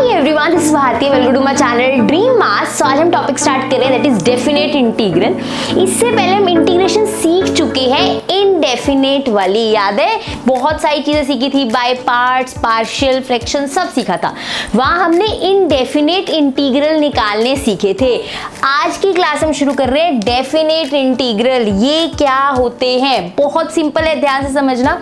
Everyone, this is Bharti. Welcome to my channel dream maths. आज हम topic start करें, that is definite integral. इससे पहले हम इंटीग्रेशन सीख चुके हैं इनडेफिनेट वाली, याद है? बहुत सारी चीजें सीखी थी, बाय पार्ट्स, पार्शियल, फ्रैक्शन, सब सीखा था। वहां हमने इनडेफिनेट इंटीग्रल निकालने सीखे थे। आज की क्लास हम शुरू कर रहे हैं डेफिनेट इंटीग्रल। ये क्या होते हैं? बहुत सिंपल है, ध्यान से समझना।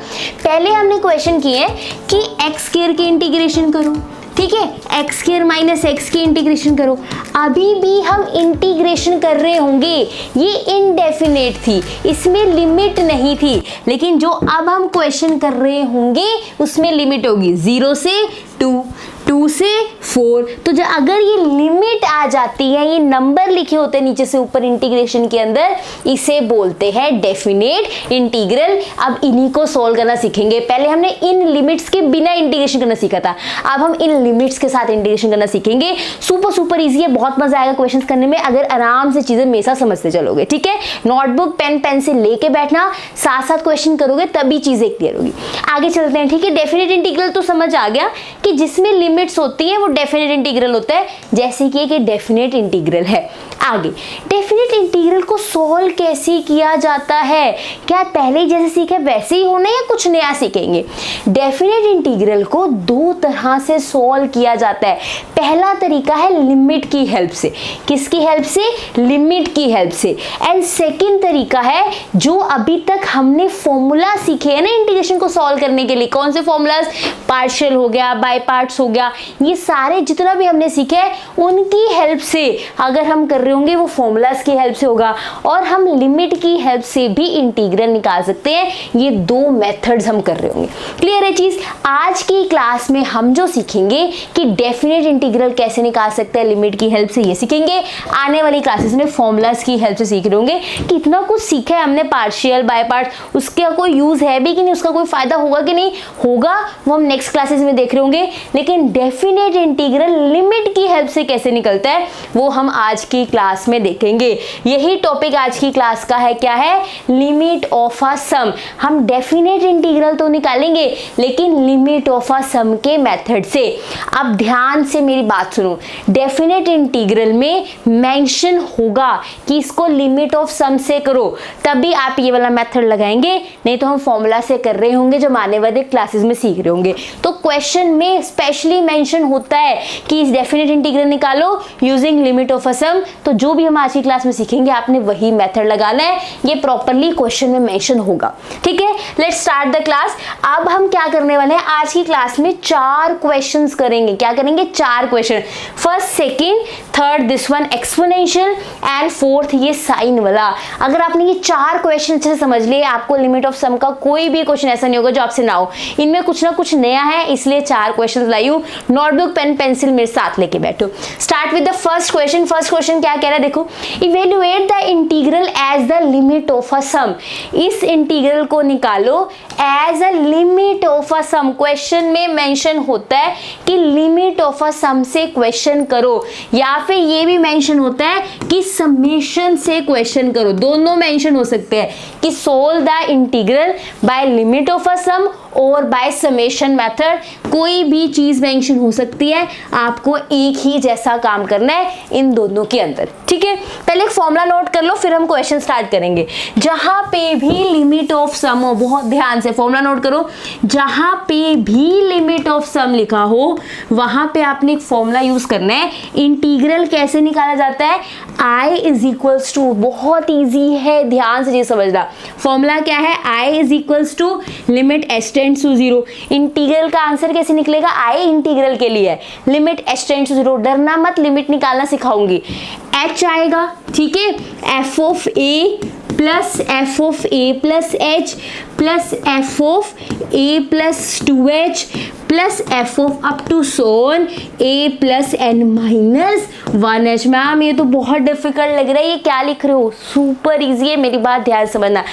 पहले हमने क्वेश्चन किए कि एक्स स्क्वायर की इंटीग्रेशन करो, ठीक है, एक्स स्क्वायर माइनस एक्स की इंटीग्रेशन करो। अभी भी हम इंटीग्रेशन कर रहे होंगे, ये इनडेफिनेट थी, इसमें लिमिट नहीं थी। लेकिन जो अब हम क्वेश्चन कर रहे होंगे उसमें लिमिट होगी, 0 से 2, 2 से 4। तो जो अगर ये लिमिट आ जाती है, ये नंबर लिखे होते हैं नीचे से ऊपर इंटीग्रेशन के अंदर, इसे बोलते हैं डेफिनेट इंटीग्रल। अब इन्हीं को सोल्व करना सीखेंगे। पहले हमने इन लिमिट्स के बिना इंटीग्रेशन करना सीखा था, अब हम इन लिमिट्स के साथ इंटीग्रेशन करना सीखेंगे। सुपर इजी है, बहुत मजा आएगा क्वेश्चंस करने में अगर आराम से चीजें मेरे साथ समझते चलोगे, ठीक है? नोटबुक पेन पेंसिल लेके बैठना, साथ साथ क्वेश्चन करोगे तभी चीजें क्लियर होगी। आगे चलते हैं, ठीक है? डेफिनेट इंटीग्रल तो समझ आ गया कि जिसमें लिमिट्स होती है वो डेफिनेट इंटीग्रल होता है, जैसे कि एक डेफिनेट इंटीग्रल है। आगे डेफिनेट इंटीग्रल को सॉल्व कैसे किया जाता है? क्या पहले जैसे सीखे वैसे ही होना या कुछ नया सीखेंगे? डेफिनेट इंटीग्रल को दो तरह से सॉल्व किया जाता है। पहला तरीका है लिमिट की हेल्प से। किसकी हेल्प से? लिमिट की हेल्प से। एंड सेकंड तरीका है जो अभी तक हमने फॉर्मूला सीखे हैं ना इंटीग्रेशन को सॉल्व करने के लिए। कौन से फॉर्मूलाज? पार्शियल हो गया, बाय पार्ट्स हो गया, ये सारे जितना भी हमने सीखे उनकी हेल्प से अगर हम कर रहे होंगे वो फॉर्मूलाज की हेल्प से होगा। और हम लिमिट की हेल्प से भी इंटीग्रल निकाल सकते हैं। ये दो मेथड्स हम कर रहे होंगे। क्लियर है चीज? आज की क्लास में हम जो सीखेंगे कि डेफिनेट इंटीग्रल कैसे निकाल सकते हैं लिमिट की हेल्प से, ये सीखेंगे। आने वाली क्लासेस में फॉर्मूलाज की हेल्प से सीख रहे होंगे। कितना कुछ सीखा है हमने, पार्शियल, बाय पार्ट, उसका कोई यूज है भी कि नहीं, उसका कोई फायदा होगा कि नहीं होगा, वो हम नेक्स्ट क्लासेस में देख रहे होंगे। लेकिन डेफिनेट इंटीग्रल लिमिट की हेल्प से कैसे निकलता है वो हम आज की क्लास में देखेंगे। यही टॉपिक आज की क्लास का है। क्या है? लिमिट ऑफ अ सम। हम डेफिनेट इंटीग्रल तो निकालेंगे लेकिन लिमिट ऑफ अ सम के मेथड से। अब ध्यान से मेरी बात सुनो, डेफिनेट इंटीग्रल में मेंशन होगा कि इसको लिमिट ऑफ सम से करो, तभी आप ये वाला मेथड लगाएंगे, नहीं तो हम फॉर्मूला से कर रहे होंगे जो आने वाले क्लासेस में सीख रहे होंगे। तो क्वेश्चन में स्पेशली मेंशन होता है कि इस डेफिनेट इंटीग्रल निकालो यूजिंग लिमिट ऑफ अ सम। तो जो भी हम आज की क्लास में सीखेंगे आपने वही मेथड लगाना है, ये प्रॉपर्ली क्वेश्चन में मेंशन होगा, ठीक है? Let's start the class. अब हम क्या करने वाले हैं आज की क्लास में? 4 क्वेश्चंस करेंगे। क्या करेंगे? 4 question. First, second, third, this one exponential and fourth ये साइन वाला। अगर आपने ये 4 क्वेश्चन अच्छे से समझ लिए, आपको लिमिट ऑफ सम का कोई भी क्वेश्चन ऐसा नहीं होगा जो आपसे ना हो। इनमें कुछ ना कुछ नया है, इसलिए 4 क्वेश्चन लाई हूं। नोटबुक पेन पेंसिल मेरे साथ लेके बैठो। Start with the first question. First question क्या कह रहा है देखो, evaluate the integral as the limit of a sum. इस इंटीग्रल को निकालो as a limit of a sum. Question में मेंशन होता है कि लिमिट ऑफ अ सम से क्वेश्चन करो, या फिर ये भी मेंशन होता है कि समेशन से क्वेश्चन करो। दोनों मेंशन हो सकते हैं कि solve the integral by limit of a sum और बाय समेशन मेथड। कोई भी चीज मेंशन हो सकती है, आपको एक ही जैसा काम करना है इन दोनों के अंदर, ठीक है? पहले एक फॉर्मूला नोट कर लो, फिर हम क्वेश्चन स्टार्ट करेंगे। जहां पे भी लिमिट ऑफ सम हो, बहुत ध्यान से फॉर्मूला नोट करो, जहां पे भी लिमिट ऑफ सम लिखा हो वहां पे आपने एक फॉर्मूला यूज करना है। इंटीग्रल कैसे निकाला जाता है? I इज इक्वल्स टू, बहुत ईजी है, ध्यान से ये समझना। फॉर्मूला क्या है? I is equals to limit h tends to 0। Integral का आंसर कैसे निकलेगा? I इंटीग्रल के लिए है, लिमिट h टेंड्स टू 0। डरना मत, लिमिट निकालना सिखाऊंगी। h आएगा, ठीक है, f of a plus F of A plus H plus F of A plus 2h plus F of up to so on A plus N minus 1h। Ma'am ये तो बहुत difficult लग रहा है, ये क्या लिख रहे हो? सुपर इजी है, मेरी बात ध्यान समझना।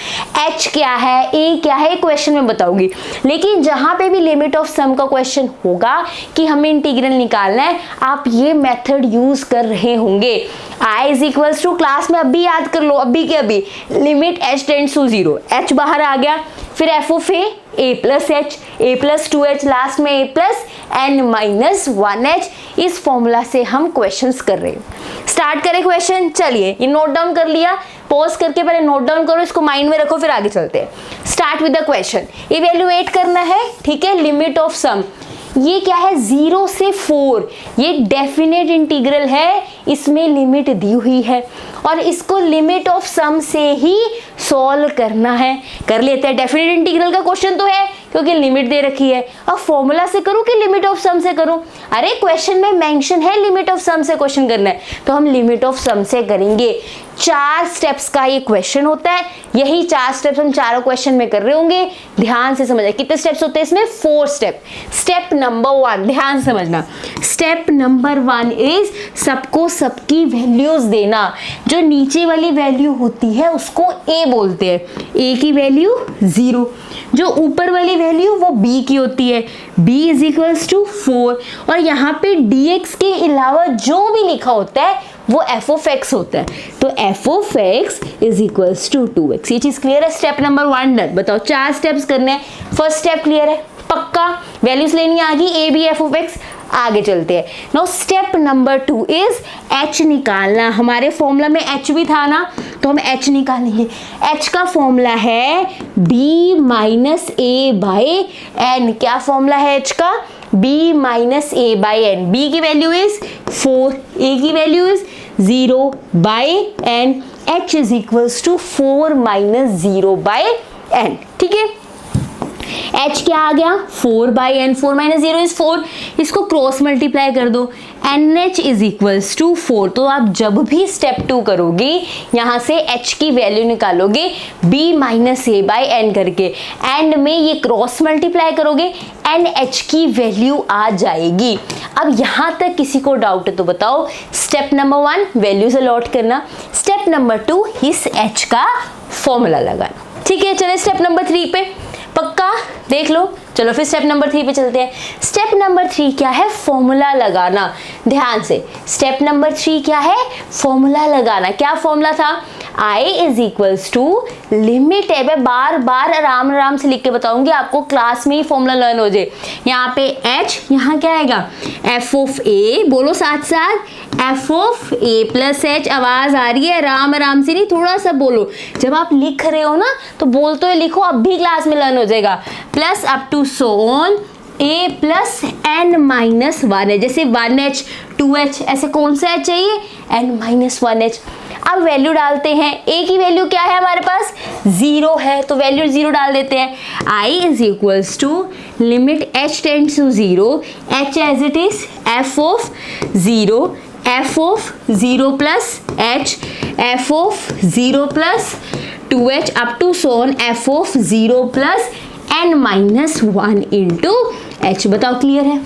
h क्या है, a क्या है, क्वेश्चन में बताऊंगी। लेकिन जहां पे भी लिमिट ऑफ सम का क्वेश्चन होगा कि हमें इंटीग्रल निकालना है, आप ये मेथड यूज कर रहे होंगे। I is equals to, class में अभी याद कर लो, अभी के अभी, limit h tends to 0, h बाहर आ गया, फिर f of a a plus H, a plus 2h, last में a plus n minus 1h। इस फॉर्मूला से हम क्वेश्चंस कर रहे हैं। स्टार्ट करें क्वेश्चन। चलिए ये नोट डाउन कर लिया, पॉज करके पहले नोट डाउन करो, इसको माइंड में रखो, फिर आगे चलते हैं। Start with the question. Evaluate करना है, ठीक है। लिमिट ऑफ सम, ये क्या है 0 से 4, ये डेफिनेट इंटीग्रल है, इसमें लिमिट दी हुई है और इसको लिमिट ऑफ सम से ही सॉल्व करना है। कर लेते हैं। डेफिनेट इंटीग्रल का क्वेश्चन तो है क्योंकि लिमिट दे रखी है। अब फॉर्मूला से करूं कि लिमिट ऑफ सम से करूं? अरे क्वेश्चन में मेंशन है लिमिट ऑफ सम से क्वेश्चन करना है, तो हम लिमिट ऑफ सम से करेंगे। 4 स्टेप्स का ये क्वेश्चन होता है, यही 4 स्टेप्स हम चारों क्वेश्चन में कर रहे होंगे। ध्यान से समझना कितने स्टेप्स होते हैं इसमें, 4 स्टेप। स्टेप नंबर 1 ध्यान से समझना। स्टेप नंबर 1 इज सबको सबकी वैल्यूज देना। जो नीचे वाली वैल्यू होती है उसको a बोलते हैं, a की वैल्यू 0। जो ऊपर वाली वैल्यू वो b की होती है, b इज इक्वल्स टू 4। और यहाँ पे dx के अलावा जो भी लिखा होता है वो f ऑफ x होता है, तो f of x is equals to 2x। ये चीज क्लियर है। Step number 1 done. बताओ 4 स्टेप्स करने हैं। फर्स्ट स्टेप क्लियर है, पक्का वैल्यूज लेनी आ गई a b f of x। आगे चलते हैं। Now step number 2 is h निकालना। हमारे फॉर्मूला में h भी था ना, तो हम h निकालेंगे। h का फॉर्मूला है b minus a by n। क्या फॉर्मूला है h का? b minus a by n। b की वैल्यू इज 4, a की value is 0 by n। h is equals to 4 minus 0 by n। ठीक है, h क्या आ गया 4 बाई n, 4 माइनस 0 इज 4। इसको क्रॉस मल्टीप्लाई कर दो, NH इज इक्वल्स टू 4। तो आप जब भी स्टेप 2 करोगे यहाँ से h की वैल्यू निकालोगे b minus a by n करके, एंड में ये क्रॉस मल्टीप्लाई करोगे NH की वैल्यू आ जाएगी। अब यहाँ तक किसी को डाउट है तो बताओ। स्टेप नंबर 1 वैल्यूज अलॉट करना, स्टेप नंबर 2 इस h का फॉर्मूला लगाना। ठीक है, चले स्टेप नंबर 3 पे, पक्का देख लो। चलो फिर स्टेप नंबर 3 पे चलते हैं। स्टेप नंबर 3 क्या है? फॉर्मूला लगाना। ध्यान से, स्टेप नंबर 3 क्या है? फॉर्मूला लगाना। क्या फॉर्मूला था? I is equals to limit है। मैं बार बार आराम से लिख के बताऊंगी आपको, क्लास में ही फॉर्मूला लर्न हो जाए। यहाँ पे h, यहाँ क्या आएगा f ऑफ a, बोलो साथ साथ f of a plus h। आवाज आ रही है? आराम से नहीं, थोड़ा सा बोलो। जब आप लिख रहे हो ना तो बोलते हुए लिखो, अब भी क्लास में लर्न हो जाएगा। Plus up to so on a plus n minus 1 है। जैसे 1h 2h, ऐसे कौन सा h चाहिए? n minus 1h। अब वैल्यू डालते हैं। a की वैल्यू क्या है हमारे पास? 0 है, तो वैल्यू 0 डाल देते हैं। I is equals to limit h tends to 0, h as it is f of 0, f of 0 plus h, f of 0 plus 2h up to so on f of 0 plus n minus 1 into h। बताओ clear है?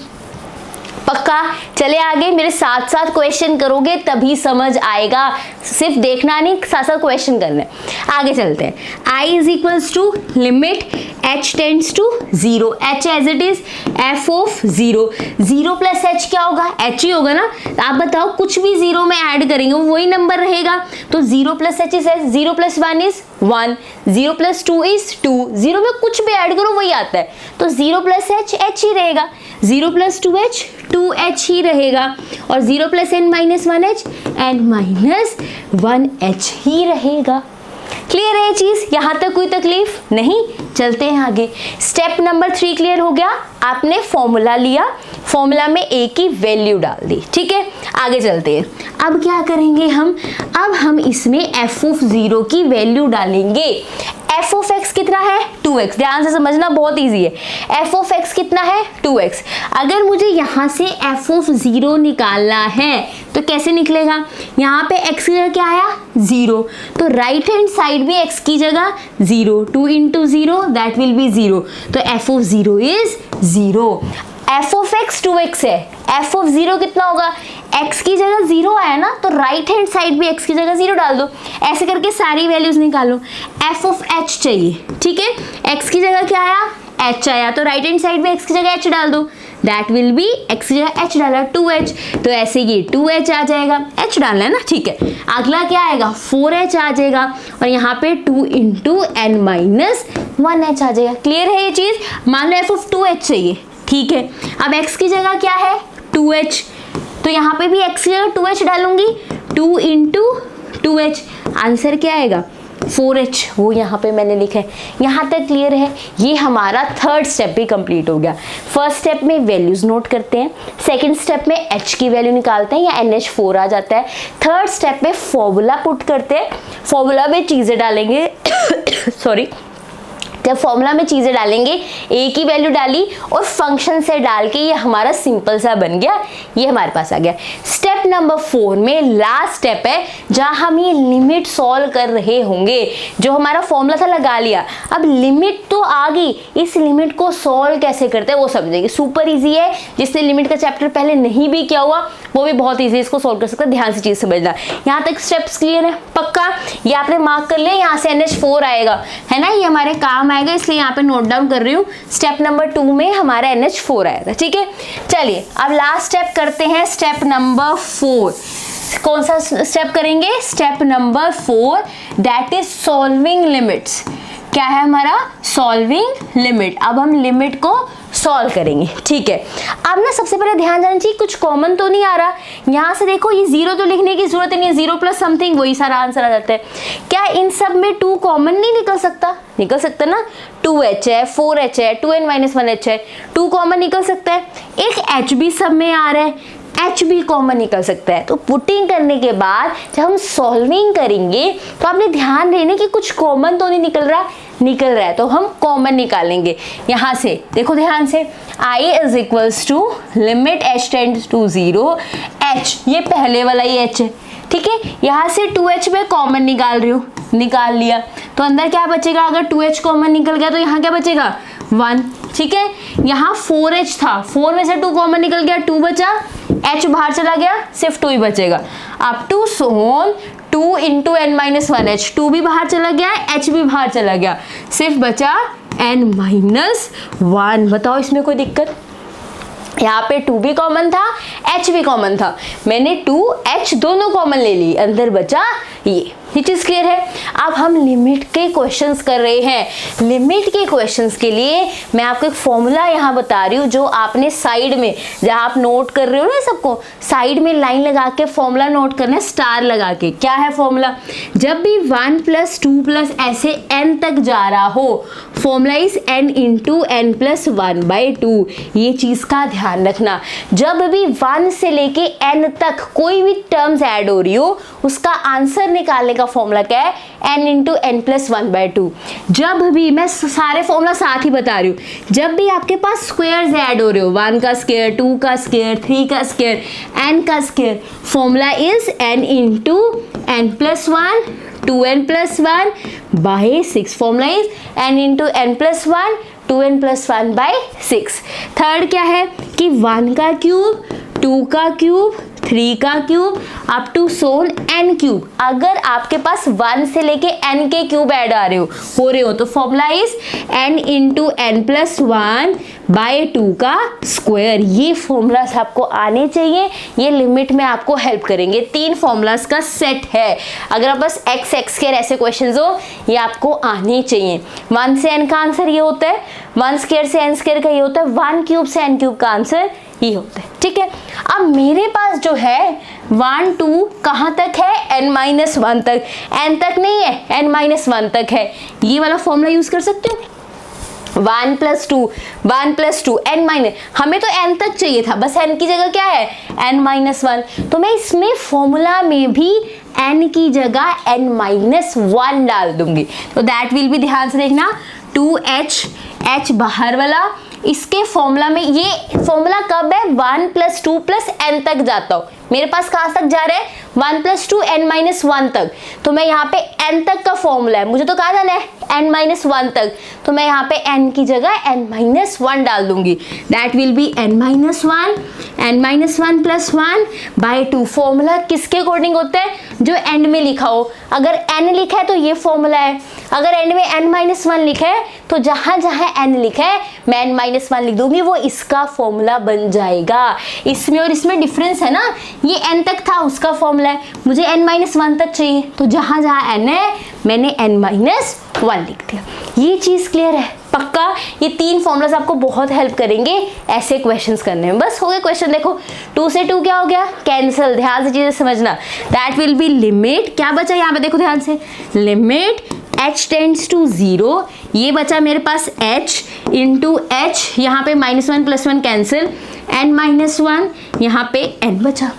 पक्का? चले आगे, मेरे साथ साथ question करोगे तभी समझ आएगा, सिर्फ देखना नहीं, साथ साथ क्वेश्चन करना है। आगे चलते हैं। I is equals to limit h tends to 0, h as it is f of 0, 0 plus h क्या होगा? h ही होगा ना। आप बताओ, कुछ भी 0 में ऐड करेंगे वही नंबर रहेगा, तो 0 plus h is 0 plus 1 is 1, 0 plus 2 is 2, 0 में कुछ भी ऐड करो वही आता है, तो 0 प्लस h h ही रहेगा, 0 प्लस 2h 2h ही रहेगा, और 0 plus n minus 1h n minus 1h ही रहेगा। क्लियर है ये चीज? यहां तक कोई तकलीफ नहीं? चलते हैं आगे। स्टेप नंबर 3 क्लियर हो गया। आपने फॉर्मूला लिया, फॉर्मूला में a की वैल्यू डाल दी। ठीक है, आगे चलते हैं। अब क्या करेंगे हम? अब हम इसमें f ऑफ 0 की वैल्यू डालेंगे। f ऑफ x कितना है? 2x। ध्यान से समझना, बहुत इजी है। f ऑफ x कितना है? 2x। अगर मुझे यहाँ से f ऑफ 0 निकालना है तो कैसे निकलेगा? यहाँ पे x की जगह क्या आया? 0, तो राइट हैंड साइड में x की जगह 0, 2 इंटू 0 दैट विल बी 0, तो f of 0 is 0। f of x 2x है, f ऑफ 0 कितना होगा? x की जगह 0 आया ना, तो राइट हैंड साइड भी x की जगह 0 डाल दो। ऐसे करके सारी वैल्यूज निकालो। f ऑफ h चाहिए, ठीक है। x की जगह क्या आया? h आया, तो राइट हैंड साइड में x की जगह h डाल दो। दैट विल बी x की जगह h डाला 2h, तो ऐसे ये 2h आ जाएगा, h डालना है ना, ठीक है। अगला क्या आएगा 4h आ जाएगा और यहाँ पे 2 इंटू n माइनस 1h आ जाएगा। क्लियर है ये चीज? मान लो f(2h) चाहिए, ठीक है। अब x की जगह क्या है 2h, तो यहाँ पे भी x की जगह 2h डालूंगी, 2 इंटू 2h, आंसर क्या आएगा 4h, वो यहाँ पे मैंने लिखा है। यहाँ तक क्लियर है? ये हमारा थर्ड स्टेप भी कंप्लीट हो गया। फर्स्ट स्टेप में वैल्यूज नोट करते हैं, सेकंड स्टेप में h की वैल्यू निकालते हैं या NH4 आ जाता है, थर्ड स्टेप में फॉर्मूला पुट करते हैं, फॉर्मूला में चीज़ें डालेंगे सॉरी, जब फॉर्मूला में चीज़ें डालेंगे a की वैल्यू डाली और फंक्शन से डाल के ये हमारा सिंपल सा बन गया, ये हमारे पास आ गया। स्टेप नंबर 4 में लास्ट स्टेप है जहाँ हम ये लिमिट सॉल्व कर रहे होंगे। जो हमारा फॉर्मूला था लगा लिया, अब लिमिट तो आ गई, इस लिमिट को सॉल्व कैसे करते हैं वो समझेंगे। सुपर इजी है, जिसने लिमिट का चैप्टर पहले नहीं भी किया हुआ वो भी बहुत इजी इसको सॉल्व कर सकता है। ध्यान से चीज़ समझना। यहाँ तक स्टेप्स क्लियर है पक्का? ये आपने मार्क कर लिया, यहाँ से NH4 आएगा है ना, ये हमारे काम आएगा, इसलिए यहाँ पे नोट डाउन कर रही हूँ। स्टेप नंबर 2 में हमारा NH4 आया था, ठीक है। चलिए अब लास्ट स्टेप करते हैं, स्टेप नंबर 4। कौन सा स्टेप करेंगे? Step number 4, that is solving limits. क्या है हमारा? Solving limit. अब हम लिमिट को सॉल्व करेंगे, ठीक है। अब ना सबसे पहले ध्यान देना चाहिए, कुछ कॉमन तो नहीं आ रहा। यहाँ से देखो ये 0 तो लिखने की जरूरत नहीं है, 0 प्लस समथिंग वही सारा आंसर आ जाता है। क्या इन सब में 2 कॉमन नहीं निकल सकता? निकल सकता ना, 2h है, 4h है, 2n-1h है, 2 कॉमन निकल सकता है। एक h भी सब में आ रहा है, h भी कॉमन निकल सकता है। तो पुटिंग करने के बाद जब हम सॉल्विंग करेंगे तो आपने ध्यान देने कि कुछ कॉमन तो नहीं निकल रहा, निकल रहा है तो हम कॉमन निकालेंगे। यहाँ से देखो ध्यान से, i is equals to limit h tends to 0 h, ये पहले वाला ही h है, ठीक है। यहाँ से 2h में कॉमन निकाल रही हूँ, निकाल लिया तो अंदर क्या बचेगा? अगर 2h कॉमन निकल गया तो यहाँ क्या बचेगा 1, ठीक है। यहाँ 4h था, 4 में से 2 कॉमन निकल गया, 2 बचा, h बाहर चला गया, सिर्फ 2 ही बचेगा। Up to so on 2 into n-1h, 2 भी बाहर चला गया, h भी बाहर चला गया, सिर्फ बचा n-1। बताओ इसमें कोई दिक्कत? यहाँ पे 2 भी कॉमन था, h भी कॉमन था, मैंने 2 h दोनों कॉमन ले ली, अंदर बचा ये चीज क्लियर है। अब हम लिमिट के क्वेश्चंस कर रहे हैं। लिमिट के क्वेश्चंस के लिए मैं आपको एक फॉर्मूला यहाँ बता रही हूँ, जो आपने साइड में, जहाँ आप नोट कर रहे हो ना सबको, साइड में लाइन लगा के फॉर्मूला नोट करना है, स्टार लगा के। क्या है फॉर्मूला? जब भी 1 + 2 + ऐसे n तक जा रहा हो, formula is n into n + 1/2। ये चीज का ध्यान रखना। जब भी 1 से लेके n तक कोई भी टर्म्स ऐड हो रही हो, उसका आंसर निकालने का फॉर्मूला क्या है? n into n + 1/2। जब भी, मैं सारे फॉर्मूला साथ ही बता रही हूँ, जब भी आपके पास स्क्वायर्स ऐड हो रहे हो, 1 का स्क्वायर, 2 का स्क्वायर, 3 का स्क्वायर, n का square, formula is n into n + 1, 2n + 1/6। Formula is n into n + 1, 2n + 1/6। Third क्या है कि 1 का क्यूब, 2 का क्यूब, 3 का cube, up to so on n cube. अगर आपके पास 1 से लेके n के क्यूब ऐड आ रहे हो तो formula is n into n + 1/2 का स्क्वायर। ये फॉर्मूलास आपको आने चाहिए, ये लिमिट में आपको हेल्प करेंगे। 3 फॉर्मूलास का सेट है। अगर आप बस x स्क्वायर ऐसे क्वेश्चन हो, ये आपको आने चाहिए। 1 से n का आंसर ये होता है, 1 स्क्वायर से n स्क्वायर का ये होता है, 1 क्यूब से n क्यूब का आंसर ये होता है, ठीक है। अब मेरे पास जो है 1 2 कहाँ तक है? n-1 तक, n तक नहीं है, n-1 तक है। ये वाला फॉर्मूला यूज कर सकते हो, 1 + 2, 1 + 2, n-, हमें तो n तक चाहिए था, बस n की जगह क्या है? n-1। तो मैं इसमें फॉर्मूला में भी n की जगह n-1 डाल दूंगी। तो दैट विल भी, ध्यान से देखना, 2h, h बाहर वाला, इसके फॉर्मूला में, ये फॉर्मूला कब है? 1 + 2 + n तक जाता हूँ। मेरे पास कहाँ तक जा रहा है? 1 + 2 n-1 तक। तो मैं यहाँ पे n तक का फॉर्मूला है, मुझे तो कहाँ जाना है? n-1 तक। तो मैं यहाँ पे n की जगह n-1 डाल दूंगी। That will be n-1 + 1/2। Formula किसके अकॉर्डिंग होता है? जो एंड में लिखा हो। अगर n लिखा है तो ये फॉर्मूला है, अगर एंड में n-1 लिखा है तो जहां जहां n लिखा है मैं n-1 लिख दूंगी, वो इसका फॉर्मूला बन जाएगा। इसमें और इसमें डिफरेंस है ना, ये n तक था उसका फॉर्मूला है, मुझे n-1 तक चाहिए, तो जहां जहां n है मैंने n-1 लिख दिया। ये चीज क्लियर है पक्का? ये 3 फॉर्मूलाज आपको बहुत हेल्प करेंगे ऐसे क्वेश्चंस करने में। बस हो गए क्वेश्चन। देखो 2 से 2 क्या हो गया? कैंसिल। ध्यान से चीजें समझना। दैट विल बी लिमिट, क्या बचा यहाँ पे देखो ध्यान से, लिमिट h टेंड्स टू 0, ये बचा मेरे पास h इंटू h, यहाँ पे -1 + 1 कैंसिल, n-1, यहाँ पे n बचा।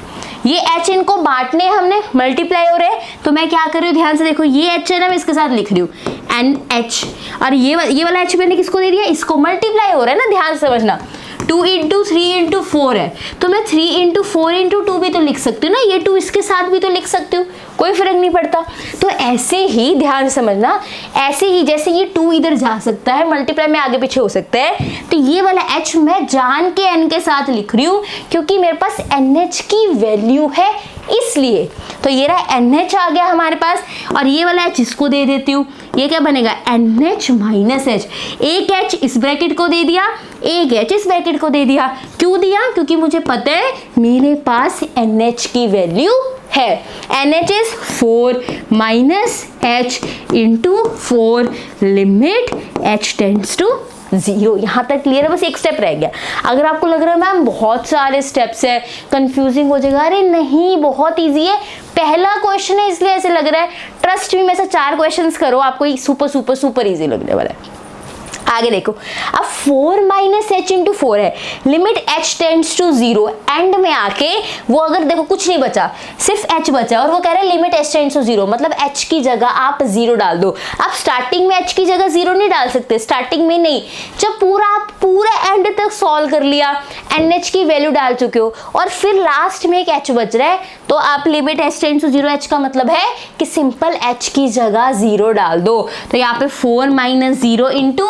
ये h इनको बांटने हमने, मल्टीप्लाई हो रहे हैं, तो मैं क्या कर रही हूँ ध्यान से देखो, ये h है ना, मैं इसके साथ लिख रही हूँ NH, और ये वाला h मैंने किसको दे दिया, इसको। मल्टीप्लाई हो रहा है ना, ध्यान से समझना। 2 × 3 × 4 है, तो मैं 3 × 4 × 2 भी तो लिख सकती हूँ ना, ये 2 इसके साथ भी तो लिख सकती हूँ, कोई फर्क नहीं पड़ता। तो ऐसे ही ध्यान समझना, ऐसे ही जैसे ये 2 इधर जा सकता है, मल्टीप्लाई में आगे पीछे हो सकता है, तो ये वाला h मैं जान के n के साथ लिख रही हूँ क्योंकि मेरे पास NH की वैल्यू है इसलिए। तो ये रहा NH आ गया हमारे पास, और ये वाला h इसको दे देती हूँ, ये क्या बनेगा NH - H। एक h इस ब्रैकेट को दे दिया, एक h इस ब्रैकेट को दे दिया। क्यों दिया? क्योंकि मुझे पता है मेरे पास NH की वैल्यू है। NH is 4 - H into 4 limit h tends to 0। यहाँ तक क्लियर है? बस एक स्टेप रह गया। अगर आपको लग रहा है मैम बहुत सारे स्टेप्स है, कंफ्यूजिंग हो जाएगा, अरे नहीं, बहुत इजी है। पहला क्वेश्चन है इसलिए ऐसे लग रहा है, ट्रस्ट मी, में से 4 क्वेश्चंस करो आपको सुपर सुपर सुपर इजी लगने वाला है। आगे देखो, अब 4 - h इंटू 4 है, limit h tends to 0, end में आके वो अगर देखो कुछ नहीं बचा, सिर्फ h बचा, और वो कह रहे हैं लिमिट h टेंड्स टू 0, मतलब h की जगह आप 0 डाल दो। आप स्टार्टिंग में h की जगह 0 नहीं डाल सकते, स्टार्टिंग में नहीं, जब आप पूरा एंड तक सॉल्व कर लिया, NH की वैल्यू डाल चुके हो, और फिर लास्ट में एक h बच रहा है, तो आप limit h tends to 0, h का मतलब है कि सिंपल h की जगह 0 डाल दो। तो यहाँ पे 4 - 0 इंटू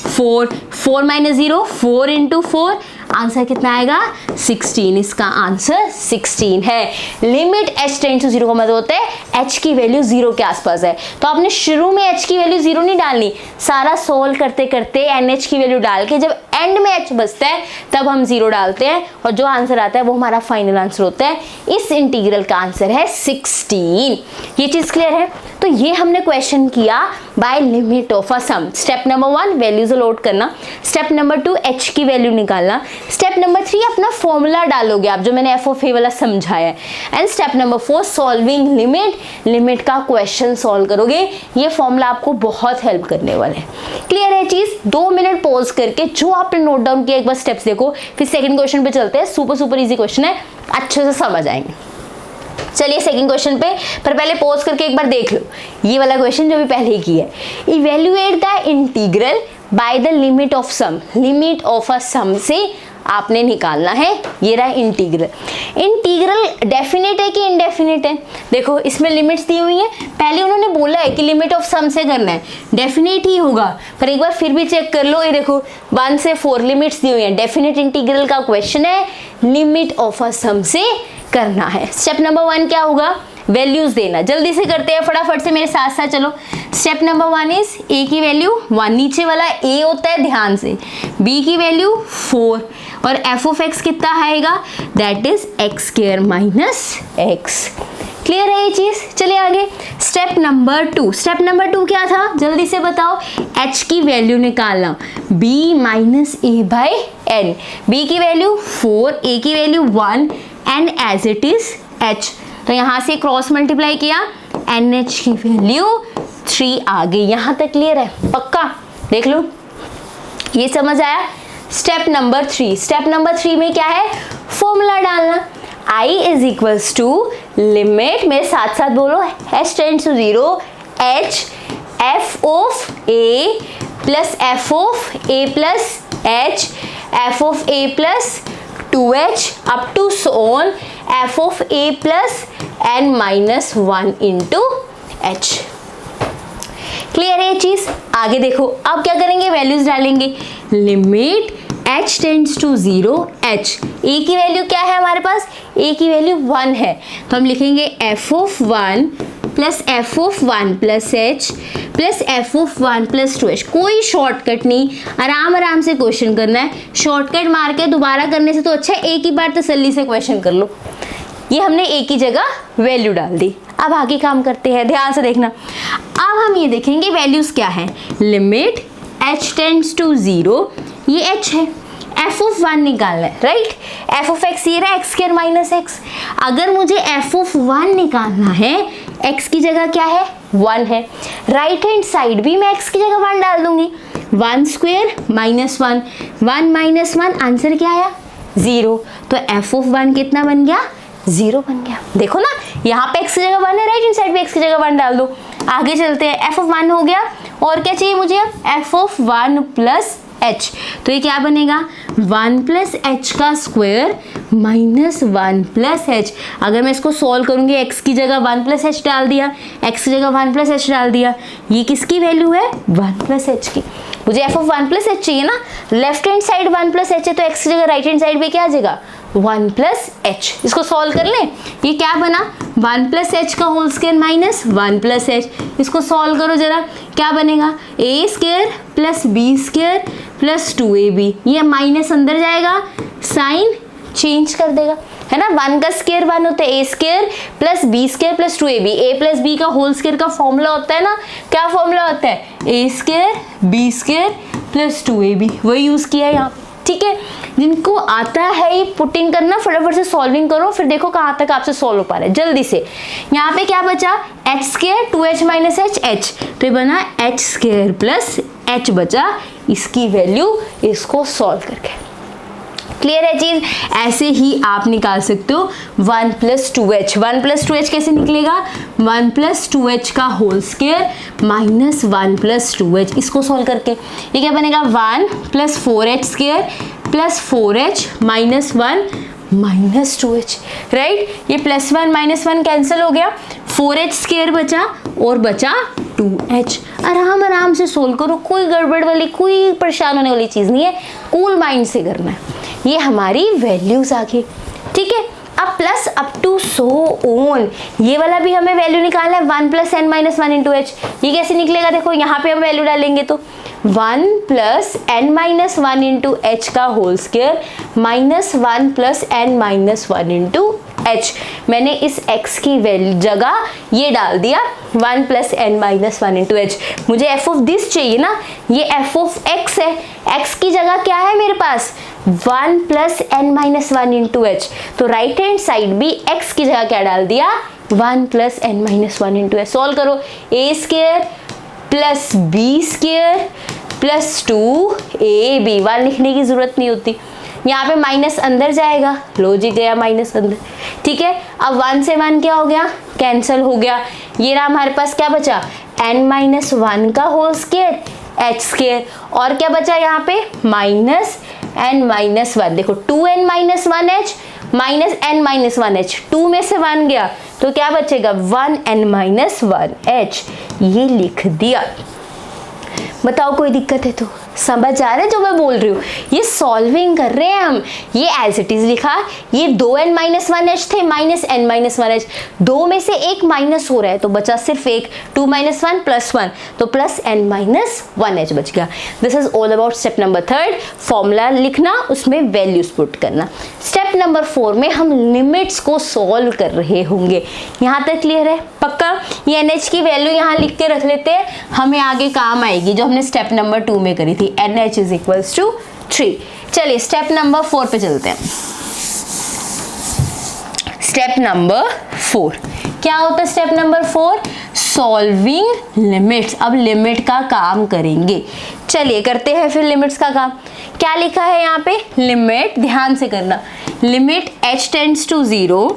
4, 4 - 0, 4 इंटू 4, आंसर कितना आएगा? 16। इसका आंसर 16 है। लिमिट h टेंड्स टू 0 का मतलब होता है h की वैल्यू 0 के आसपास है। तो आपने शुरू में h की वैल्यू 0 नहीं डालनी, सारा सोल्व करते करते NH की वैल्यू डाल के जब एंड में h बचता है तब हम 0 डालते हैं, और जो आंसर आता है वो हमारा फाइनल आंसर होता है। इस इंटीग्रल का आंसर है 16। ये चीज क्लियर है? तो ये हमने क्वेश्चन किया by limit of a sum. Step number 1 values load करना, स्टेप नंबर 2 h की वैल्यू निकालना, स्टेप नंबर 3 अपना फॉर्मूला डालोगे आप, जो मैंने f ऑफ a वाला समझाया है, and step number 4 solving limit का क्वेश्चन सॉल्व करोगे। ये फॉर्मूला आपको बहुत हेल्प करने वाला है। क्लियर है चीज? 2 मिनट पॉज करके जो आपने नोट डाउन किया एक बार स्टेप्स देखो, फिर सेकंड क्वेश्चन पे चलते हैं। सुपर सुपर इजी क्वेश्चन है, अच्छे से समझ आएंगे। चलिए सेकंड क्वेश्चन पे, पर पहले पॉज करके एक बार देख लो ये वाला क्वेश्चन जो भी पहले ही किया है। Evaluate the integral by the limit of sum. Limit of a sum से आपने निकालना है। ये रहा इंटीग्रल डेफिनेट है कि इनडेफिनेट है? देखो इसमें लिमिट्स दी हुई हैं, पहले उन्होंने बोला है कि लिमिट ऑफ सम से करना है, डेफिनेट ही होगा, पर एक बार फिर भी चेक कर लो। ये देखो 1 से 4 लिमिट्स दी हुई हैं, डेफिनेट इंटीग्रल का क्वेश्चन है, लिमिट ऑफ अ सम से करना है। स्टेप नंबर 1 क्या होगा? वैल्यूज देना। जल्दी से करते हैं, फटाफट से मेरे साथ साथ चलो। स्टेप नंबर 1 इज a की वैल्यू 1, नीचे वाला a होता है ध्यान से, b की वैल्यू 4, और f ऑफ x कितना आएगा? That is x² - x। Clear है ये चीज? चलिए आगे स्टेप नंबर 2। स्टेप नंबर 2 क्या था? जल्दी से बताओ। h की वैल्यू निकालना, b - a/n। b की वैल्यू 4, a की value 1, and as it is h। तो यहां से क्रॉस मल्टीप्लाई किया, NH की वैल्यू 3 आ गई। यहां तक क्लियर है? पक्का? देख लो, ये समझ आया? Step number 3। स्टेप नंबर 3 में क्या है? फॉर्मूला डालना। I is equals to limit, मेरे साथ साथ बोलो, h tends to 0, h f of a plus f of a plus h, f of a plus 2h up to so on f of a plus n-1 into h। Clear है ये चीज? आगे देखो, अब क्या करेंगे? वैल्यूज डालेंगे। Limit h tends to 0, h, a की वैल्यू क्या है हमारे पास? a की वैल्यू 1 है, तो हम लिखेंगे f of 1 plus F of 1 plus H plus F of 1 plus 2h। कोई शॉर्टकट नहीं, आराम से क्वेश्चन करना है। शॉर्टकट मार के दोबारा करने से तो अच्छा है एक ही बार तसल्ली से क्वेश्चन कर लो। ये हमने एक ही जगह वैल्यू डाल दी। अब आगे काम करते हैं, ध्यान से देखना। अब हम ये देखेंगे वैल्यूज क्या है। लिमिट h टेंड्स टू 0, ये h है, f ऑफ 1 निकालना है, राइट। f ऑफ x ये रहा x² माइनस x। अगर मुझे f ऑफ 1 निकालना है, x की जगह क्या है 1 है, राइट हैंड साइड भी मैं x की जगह 1 डाल दूंगी। 1² माइनस 1, 1 माइनस 1 आंसर क्या आया 0। तो f ऑफ 1 कितना बन गया 0 बन गया। देखो ना यहाँ पे x की जगह 1 है, राइट हैंड साइड पे x की जगह 1 डाल दो। आगे चलते हैं, f ऑफ 1 हो गया और क्या चाहिए मुझे अब f ऑफ 1 प्लस h। तो ये क्या बनेगा 1 प्लस h का स्क्वायर माइनस 1 प्लस h। अगर मैं इसको सॉल्व करूंगी x की जगह 1 प्लस h डाल दिया, x की जगह 1 प्लस h डाल दिया, ये किसकी वैल्यू है 1 प्लस h की। मुझे f ऑफ 1 प्लस h चाहिए ना, left hand side 1 plus h है तो x की जगह राइट हैंड साइड पे क्या आ जाएगा 1 प्लस h। इसको सॉल्व कर लें, ये क्या बना 1 प्लस h का whole square minus 1 plus h। इसको सॉल्व करो जरा, क्या बनेगा a square plus b square plus 2ab। ये माइनस अंदर जाएगा, साइन चेंज कर देगा, है ना। 1 का स्क्वायर 1 होता है, a square plus b square plus 2ab। a plus b का होल स्क्वायर का फॉर्मूला होता है ना, क्या फॉर्मूला होता है a square b square plus 2ab, वही यूज किया है यहाँ, ठीक है। जिनको आता है ये पुटिंग करना, फटाफट से सॉल्विंग करो, फिर देखो कहाँ तक आपसे सॉल्व हो पा रहा है जल्दी से। यहाँ पे क्या बचा h square 2h minus h, तो ये बना h स्क्वायर प्लस h बचा, इसकी वैल्यू इसको सॉल्व करके। क्लियर है चीज। ऐसे ही आप निकाल सकते हो 1 प्लस 2h। 1 प्लस 2h कैसे निकलेगा 1 प्लस 2h का whole square minus 1 plus 2h। इसको सॉल्व करके ये क्या बनेगा 1 plus 4h square plus 4h minus 1 minus 2h, right. ये प्लस 1 माइनस 1 कैंसिल हो गया, 4h स्क्वायर बचा और बचा 2h। आराम से सोल्व करो, कोई गड़बड़ वाली कोई परेशान होने वाली चीज़ नहीं है, कूल माइंड से करना है। ये हमारी वैल्यूज आ गई, ठीक है। अब plus up to so on, ये वाला भी हमें वैल्यू निकालना है 1 plus n minus 1 into h। ये कैसे निकलेगा देखो, यहाँ पे हम वैल्यू डालेंगे तो 1 plus n minus 1 into h का whole square minus 1 plus n minus 1 into h। मैंने इस x की वैल्यू जगह ये डाल दिया 1 plus n minus 1 into h। मुझे f ऑफ दिस चाहिए ना, ये f ऑफ x है, x की जगह क्या है मेरे पास 1 plus n minus 1 into h। तो राइट हैंड साइड भी x की जगह क्या डाल दिया 1 plus n minus 1 into h। Solve करो, a square plus b square plus 2ab। 1 लिखने की जरूरत नहीं होती, यहाँ पे माइनस अंदर जाएगा, लो जी गया माइनस अंदर, ठीक है। अब 1 से 1 क्या हो गया कैंसिल हो गया, ये रहा हमारे पास क्या बचा n माइनस 1 का होल स्क्वायर h स्क्वायर, और क्या बचा यहाँ पे माइनस n माइनस 1। देखो 2n minus 1h minus n minus 1h, 2 में से 1 गया तो क्या बचेगा 1n माइनस 1h। ये लिख दिया। बताओ कोई दिक्कत है तो, समझ आ रहा है जो मैं बोल रही हूँ। ये सॉल्विंग कर रहे हैं हम, ये एज इट इज लिखा, ये 2n माइनस 1h थे माइनस n माइनस 1h, 2 में से एक माइनस हो रहा है तो बचा सिर्फ एक, 2 माइनस 1 प्लस 1, तो प्लस n माइनस 1h बच गया। This is all about step number 3, formula लिखना, उसमें वैल्यूज पुट करना। स्टेप नंबर 4 में हम लिमिट्स को सॉल्व कर रहे होंगे। यहाँ तक क्लियर है पक्का। ये NH की वैल्यू यहाँ लिख के रख लेते हैं, हमें आगे काम आएगी जो हमने स्टेप नंबर 2 में करी थी। NH is equals to 3। चलिए स्टेप नंबर 4 पे चलते हैं। स्टेप नंबर 4 क्या होता है स्टेप नंबर 4 सॉल्विंग लिमिट्स। अब लिमिट का काम करेंगे, चलिए करते हैं फिर लिमिट्स का काम। क्या लिखा है यहाँ पे लिमिट, ध्यान से करना, limit h tends to 0,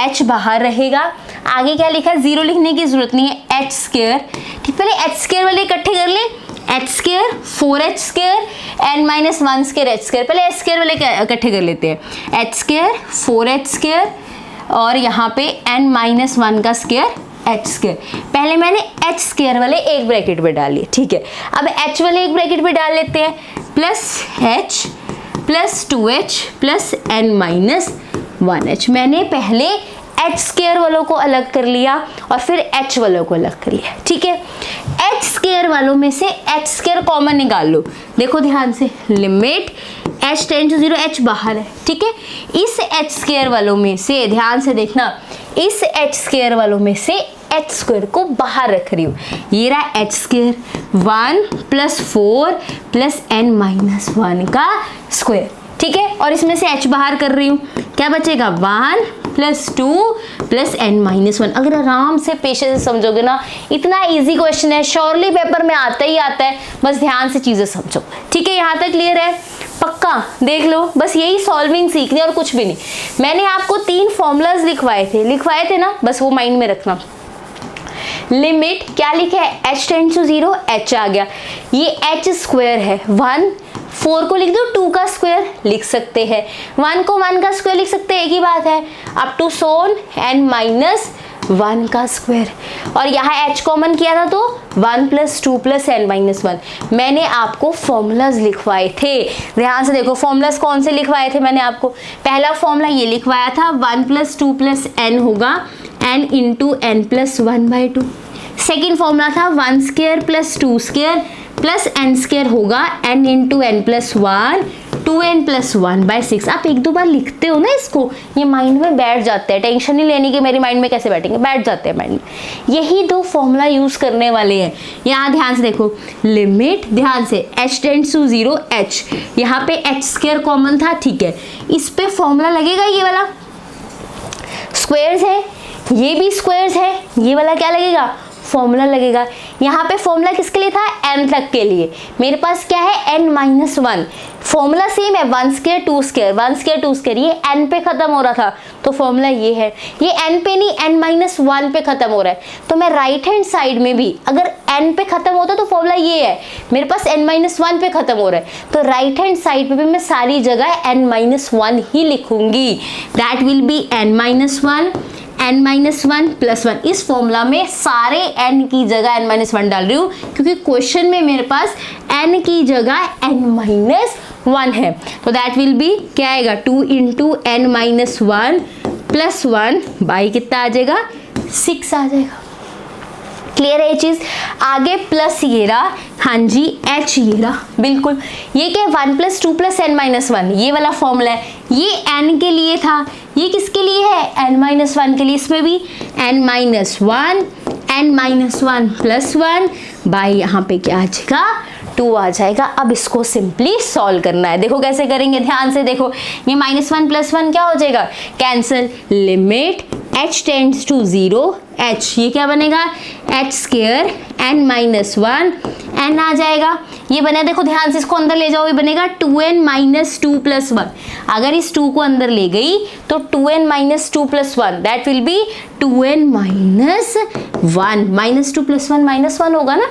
h बाहर रहेगा, आगे क्या लिखा है 0 लिखने की जरूरत नहीं है, h स्क्वायर, ठीक। पहले h स्क्वायर वाले इकट्ठे कर ले, h square 4h square n minus 1 square h square. पहले h स्क्वायर वाले इकट्ठे कर लेते हैं, h स्क्वायर 4h स्क्वायर और यहाँ पे n माइनस 1 का स्क्वायर h स्क्वायर। पहले मैंने h स्क्वायर वाले एक ब्रैकेट में डाली, ठीक है। अब h वाले एक ब्रैकेट में डाल लेते हैं, plus h plus 2h plus n minus 1h। मैंने पहले एच स्क्वायर वालों को अलग कर लिया और फिर एच वालों को अलग कर लिया, ठीक है। एच स्क्वायर वालों में से एच स्क्वायर कॉमन निकाल लो, देखो ध्यान से, limit H tend to 0, H बाहर है, ठीक है। इस एच स्क्वायर वालों में से, ध्यान से देखना, इस एच स्क्वायर वालों में से एच स्क्वायर को बाहर रख रही हूँ, ये रहा एच स्क्वायर 1 + 4 + n-1 का स्क्वायर, ठीक है। और इसमें से h बाहर कर रही हूँ, क्या बचेगा 1 + 2 + n-1। अगर आराम से पेशेंस से समझोगे ना, इतना इजी क्वेश्चन है, श्योरली पेपर में आता ही आता है, बस ध्यान से चीजें समझो, ठीक है। यहाँ तक क्लियर है? पक्का देख लो, बस यही सॉल्विंग सीखनी और कुछ भी नहीं। मैंने आपको 3 फॉर्मूलाज लिखवाए थे ना, बस वो माइंड में रखना। लिमिट क्या लिखा है, h टेंड टू 0, h आ गया, ये h स्क्वायर है 1, 4 को लिख दो 2 का स्क्वायर लिख सकते हैं, 1 को 1 का स्क्वायर लिख सकते हैं, एक ही बात है, अप टू सोन n-1 का स्क्वायर। और यहाँ h कॉमन किया था तो 1 + 2 + n-1। मैंने आपको फॉर्मूलाज लिखवाए थे, ध्यान से देखो फॉर्मूलाज कौन से लिखवाए थे मैंने आपको। पहला फॉर्मूला ये लिखवाया था 1 + 2 + n होगा n × n + 1/2। सेकेंड फॉर्मूला था 1² + 2² + n² होगा n × n + 1, 2n + 1/6। आप 1-2 बार लिखते हो ना इसको, ये माइंड में बैठ जाते हैं, टेंशन नहीं लेनी कि मेरी माइंड में कैसे बैठेंगे, बैठ जाते हैं माइंड में। यही 2 फॉर्मूला यूज करने वाले हैं। यहाँ ध्यान से देखो, लिमिट, ध्यान से h टेंड्स टू 0, h, यहाँ पे h² कॉमन था, ठीक है। इस पे फॉर्मूला लगेगा, ये वाला स्क्वायर्स है, ये भी स्क्वायर्स है, ये वाला क्या लगेगा, फॉर्मूला लगेगा। यहाँ पे फॉर्मूला किसके लिए था, n तक के लिए। मेरे पास क्या है, n-1, फॉर्मूला सेम है 1² 2², 1² 2², ये n पे खत्म हो रहा था तो फॉर्मूला ये है, ये n पे नहीं n-1 पे खत्म हो रहा है, तो मैं राइट हैंड साइड में भी अगर n पे खत्म होता तो फॉर्मूला ये है, मेरे पास n-1 पे खत्म हो रहा है, तो राइट हैंड साइड पे भी मैं सारी जगह n-1 ही लिखूंगी। That will be n-1 n-1 + 1। इस फॉर्मूला में सारे n की जगह n-1 डाल रही हूँ क्योंकि क्वेश्चन में मेरे पास n की जगह n-1 है, तो दैट विल बी क्या आएगा, 2 × n-1 + 1 बाई कितना आ जाएगा, 6 आ जाएगा। क्लियर है ये चीज? आगे प्लस ये रहा, हाँ जी h ये रहा, बिल्कुल। ये क्या, 1 + 2 + n-1, ये वाला फॉर्मूला है, ये n के लिए था, ये किसके लिए है, n-1 के लिए। इसमें भी n-1 n-1 + 1 बाई यहाँ पे क्या आ जाएगा, 2 आ जाएगा। अब इसको सिंपली सॉल्व करना है, देखो कैसे करेंगे, ध्यान से देखो, ये -1 + 1 क्या हो जाएगा, cancel, limit h tends to 0, h, ये क्या बनेगा, h² n-1 n आ जाएगा, ये बना, देखो ध्यान से इसको अंदर ले जाओ, ये बनेगा 2n - 2 + 1। अगर इस 2 को अंदर ले गई तो 2n - 2 + 1, that will be 2n - 1, -2 + 1 -1 होगा ना।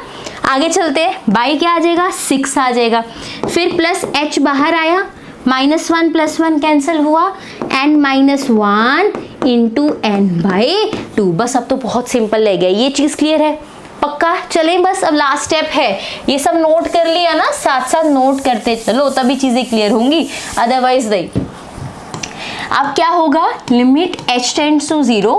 आगे चलते हैं, बाई क्या आ जाएगा, 6 आ जाएगा, फिर प्लस h बाहर आया, -1 + 1 कैंसिल हुआ, n-1 × n/2। बस अब तो बहुत सिंपल रह गया, ये चीज़ क्लियर है, पक्का। चलें बस, अब लास्ट स्टेप है, ये सब नोट कर लिया ना, साथ साथ नोट करते चलो तभी चीज़ें क्लियर होंगी, अदरवाइज नहीं। अब क्या होगा, limit h tends to 0,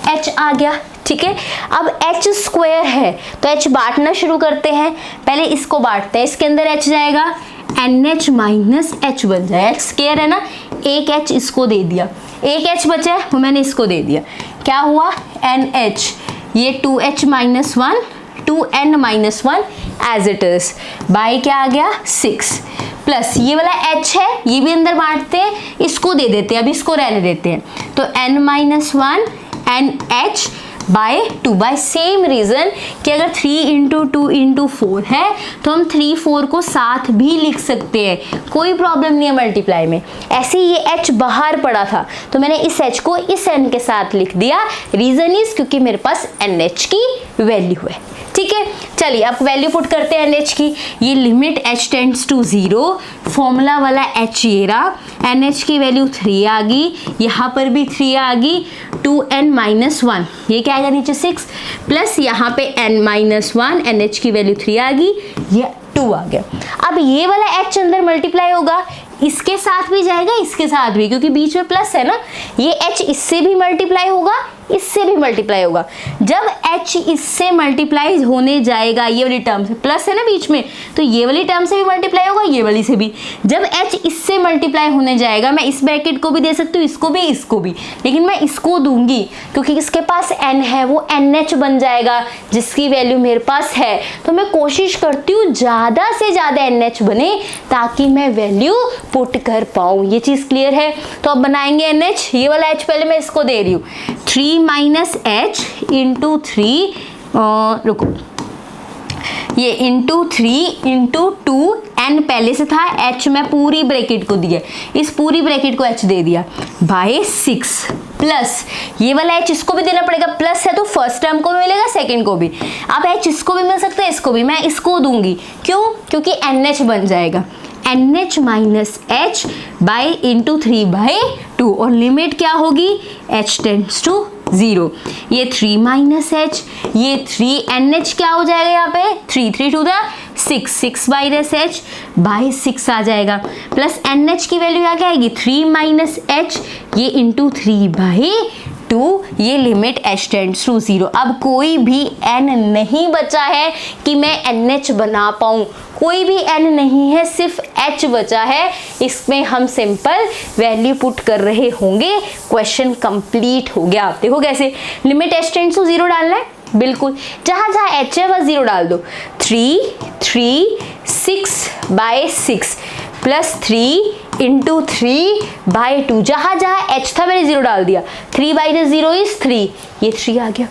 h आ गया, ठीक है। अब h² है तो h बांटना शुरू करते हैं, पहले इसको बांटते हैं, इसके अंदर h जाएगा, NH - h बन जाए, h² है ना, एक h इसको दे दिया, एक h बचा है वो मैंने इसको दे दिया, क्या हुआ, NH, ये 2h - 1 2n-1 as it is, by क्या आ गया, 6 प्लस ये वाला h है, ये भी अंदर बांटते हैं, इसको दे देते हैं, अब इसको रहने देते हैं, तो n-1 NH by 2, by same reason कि अगर 3 × 2 × 4 है तो हम 3 4 को साथ भी लिख सकते हैं, कोई प्रॉब्लम नहीं है मल्टीप्लाई में। ऐसे ही ये h बाहर पड़ा था तो मैंने इस h को इस n के साथ लिख दिया, रीजन इज क्योंकि मेरे पास NH की वैल्यू है, ठीक है। चलिए अब वैल्यू पुट करते हैं NH की, ये limit h tends to 0, formula वाला h ये रहा, NH की वैल्यू 3 आ गई, यहाँ पर भी 3 आ गई, 2n - 1, ये क्या आएगा नीचे 6 प्लस यहाँ पे n-1, NH की वैल्यू 3 आ गई, ये 2 आ गया। अब ये वाला h अंदर मल्टीप्लाई होगा, इसके साथ भी जाएगा, इसके साथ भी, क्योंकि बीच में प्लस है ना। ये h इससे भी मल्टीप्लाई होगा, इससे भी मल्टीप्लाई होगा। जब h इससे मल्टीप्लाई होने जाएगा, ये वाली टर्म से प्लस है ना बीच में, तो ये वाली टर्म से भी मल्टीप्लाई होगा, ये वाली से भी। जब h इससे मल्टीप्लाई होने जाएगा, मैं इस ब्रैकेट को भी दे सकती हूँ, इसको भी, इसको भी, लेकिन मैं इसको दूंगी क्योंकि इसके पास n है, वो NH बन जाएगा जिसकी वैल्यू मेरे पास है। तो मैं कोशिश करती हूँ ज़्यादा से ज़्यादा NH बने ताकि मैं वैल्यू पुट कर पाऊँ। ये चीज़ क्लियर है? तो अब बनाएंगे NH। ये वाला H पहले मैं इसको दे रही हूँ, 3 माइनस एच इंटू 3, रुको, ये इंटू 3 इंटू 2, n पहले से था, h मैं पूरी ब्रैकेट को दिया, इस पूरी ब्रैकेट को h दे दिया, बाय 6 प्लस ये वाला h इसको भी देना पड़ेगा, प्लस है तो फर्स्ट टर्म को भी मिलेगा, सेकंड को भी। अब h इसको भी मिल सकता है, इसको भी, मैं इसको दूंगी, क्यों? क्योंकि NH बन जाएगा, NH minus H by into 3/2, और लिमिट क्या होगी? h tends to 0। ये 3 माइनस एच, ये 3 NH क्या हो जाएगा यहाँ पे? 3 to the 6 minus H by 6 आ जाएगा, प्लस NH की वैल्यू क्या आएगी? 3 माइनस एच, ये इंटू 3/2, ये लिमिट h टेंड्स टू 0। अब कोई भी n नहीं बचा है कि मैं NH बना पाऊँ, कोई भी n नहीं है, सिर्फ h बचा है। इसमें हम सिंपल वैल्यू पुट कर रहे होंगे, क्वेश्चन कंप्लीट हो गया। देखो कैसे, लिमिट h टेंड्स टू 0 डालना है, बिल्कुल, जहाँ जहाँ h है बस 0 डाल दो। 6/6 प्लस 3 इंटू 3/2, जहाँ जहाँ h था मैंने 0 डाल दिया, 3/0 इज 3, ये 3 आ गया।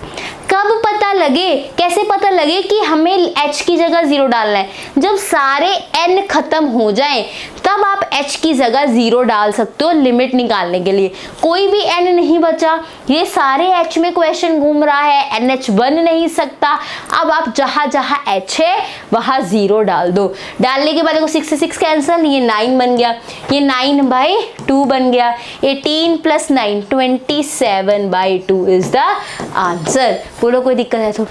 कब पता लगे, कैसे पता लगे कि हमें h की जगह 0 डालना है? जब सारे n खत्म हो जाएं तब आप h की जगह 0 डाल सकते हो लिमिट निकालने के लिए। कोई भी n नहीं बचा, ये सारे h में क्वेश्चन घूम रहा है, NH बन नहीं सकता। अब आप जहाँ जहाँ h है वहाँ 0 डाल दो। डालने के बाद देखो 6 से 6 कैंसिल, ये 9 बन गया, ये 9/2 बन गया, 18 प्लस 9 27/2 इज द आंसर। बोलो कोई दिक्कत है तो?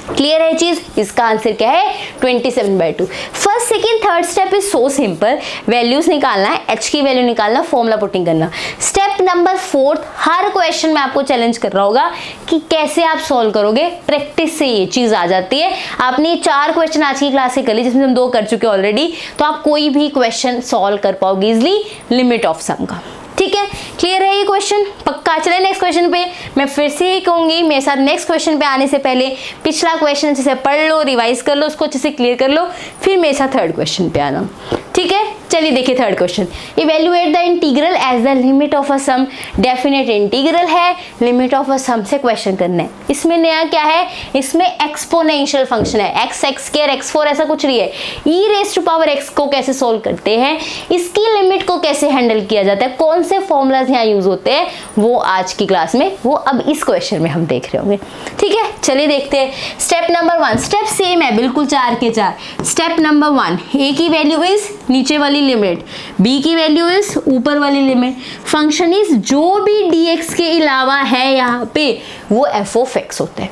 क्लियर है चीज? इसका आंसर क्या है? 27/2। First second third step is so simple, values निकालना है, h की वैल्यू निकालना, फॉर्मूला पुटिंग करना। स्टेप नंबर 4, हर क्वेश्चन में आपको चैलेंज कर रहा होगा कि कैसे आप सॉल्व करोगे। प्रैक्टिस से ये चीज आ जाती है। आपने 4 क्वेश्चन आज की क्लास से कर ली, जिसमें हम 2 कर चुके ऑलरेडी, तो आप कोई भी क्वेश्चन सॉल्व कर पाओगे इजिली लिमिट ऑफ सम का। ठीक है, क्लियर है ये क्वेश्चन? पक्का। चले नेक्स्ट क्वेश्चन पे। मैं फिर से ही कहूंगी, मेरे साथ नेक्स्ट क्वेश्चन पे आने से पहले पिछला क्वेश्चन अच्छे से पढ़ लो, रिवाइज कर लो, उसको अच्छे से क्लियर कर लो, फिर मेरे साथ थर्ड क्वेश्चन पे आना। ठीक है, चलिए देखिए third question. Evaluate the integral as the limit of a sum. Definite integral है, लिमिट ऑफ अ सम से क्वेश्चन करना है। इसमें नया क्या है? इसमें एक्सपोनेंशियल फंक्शन है, x² x4 ऐसा कुछ नहीं है। e⁻x को कैसे सोल्व करते हैं, इसकी लिमिट को कैसे हैंडल किया जाता है, कौन से फॉर्मूलाज यहाँ यूज होते हैं, वो आज की क्लास में, वो अब इस क्वेश्चन में हम देख रहे होंगे। ठीक है, चलिए देखते हैं। स्टेप नंबर 1, स्टेप सेम है बिल्कुल 4 के 4। स्टेप नंबर 1, a की वैल्यू इज नीचे वाली लिमिट, b की वैल्यू इज ऊपर वाली लिमिट, फंक्शन इज जो भी dx के अलावा है यहाँ पे वो f(x) होता है।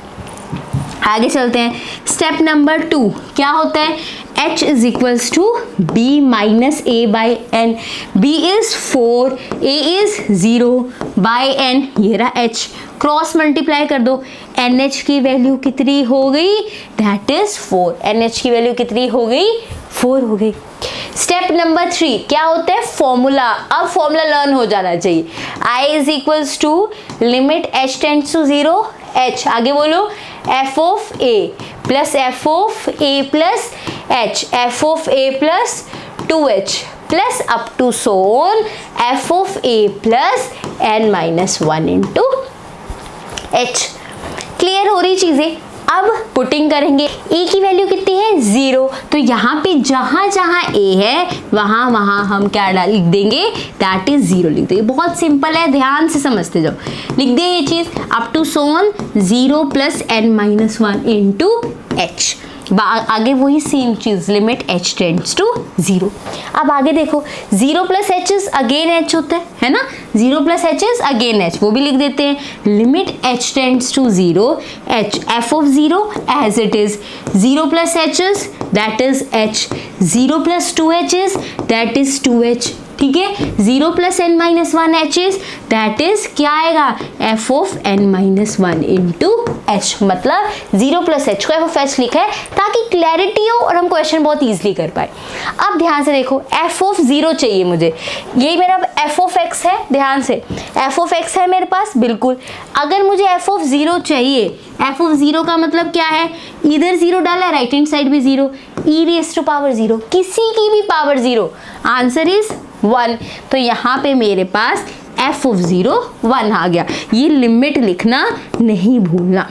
आगे चलते हैं। स्टेप नंबर 2 क्या होता है? h is equals to b minus a/n, b is 4, a is 0/n, ये रहा h, क्रॉस मल्टीप्लाई कर दो, NH की वैल्यू कितनी हो गई? That is 4। NH की वैल्यू कितनी हो गई? 4 हो गई। स्टेप नंबर 3 क्या होता है? फॉर्मूला। अब फॉर्मूला लर्न हो जाना चाहिए। I is equals to limit h tends to 0 h, आगे बोलो, f(a) plus f(a) plus h, f(a) plus 2h plus up to so on f(a) plus n-1 into h। Clear हो रही चीजें? अब पुटिंग करेंगे। a की वैल्यू कितनी है? 0। तो यहाँ पे जहाँ जहाँ a है वहाँ वहाँ हम क्या लिख देंगे? दैट इज 0 लिख देंगे। बहुत सिंपल है, ध्यान से समझते जाओ। लिख दे ये चीज, up to so on 0 plus n-1 into h। आगे वही सेम चीज, लिमिट h टेंड्स टू 0। अब आगे देखो 0 plus H is again H होता है ना, 0 plus H is again H, वो भी लिख देते हैं। Limit h tends to 0, h f of 0 as it is, 0 plus H is that is h, 0 plus 2h is that is 2h, ठीक है। 0 plus n minus 1 h is that is क्या आएगा, f of n minus 1 into h, मतलब 0 plus h को f of h लिखा है ताकि clarity हो और हम क्वेश्चन बहुत ईजिली कर पाए। अब ध्यान से देखो f ऑफ 0 चाहिए मुझे, यही मेरा f ऑफ x है, ध्यान से f ऑफ x है मेरे पास, बिल्कुल। अगर मुझे f ऑफ 0 चाहिए, f ऑफ 0 का मतलब क्या है, इधर 0 डाला है, राइट हैंड साइड भी 0, e रेज़ टू पावर 0, किसी की भी पावर 0, आंसर इज 1। तो यहाँ पे मेरे पास f ऑफ 0 1 आ गया, ये लिमिट लिखना नहीं भूलना।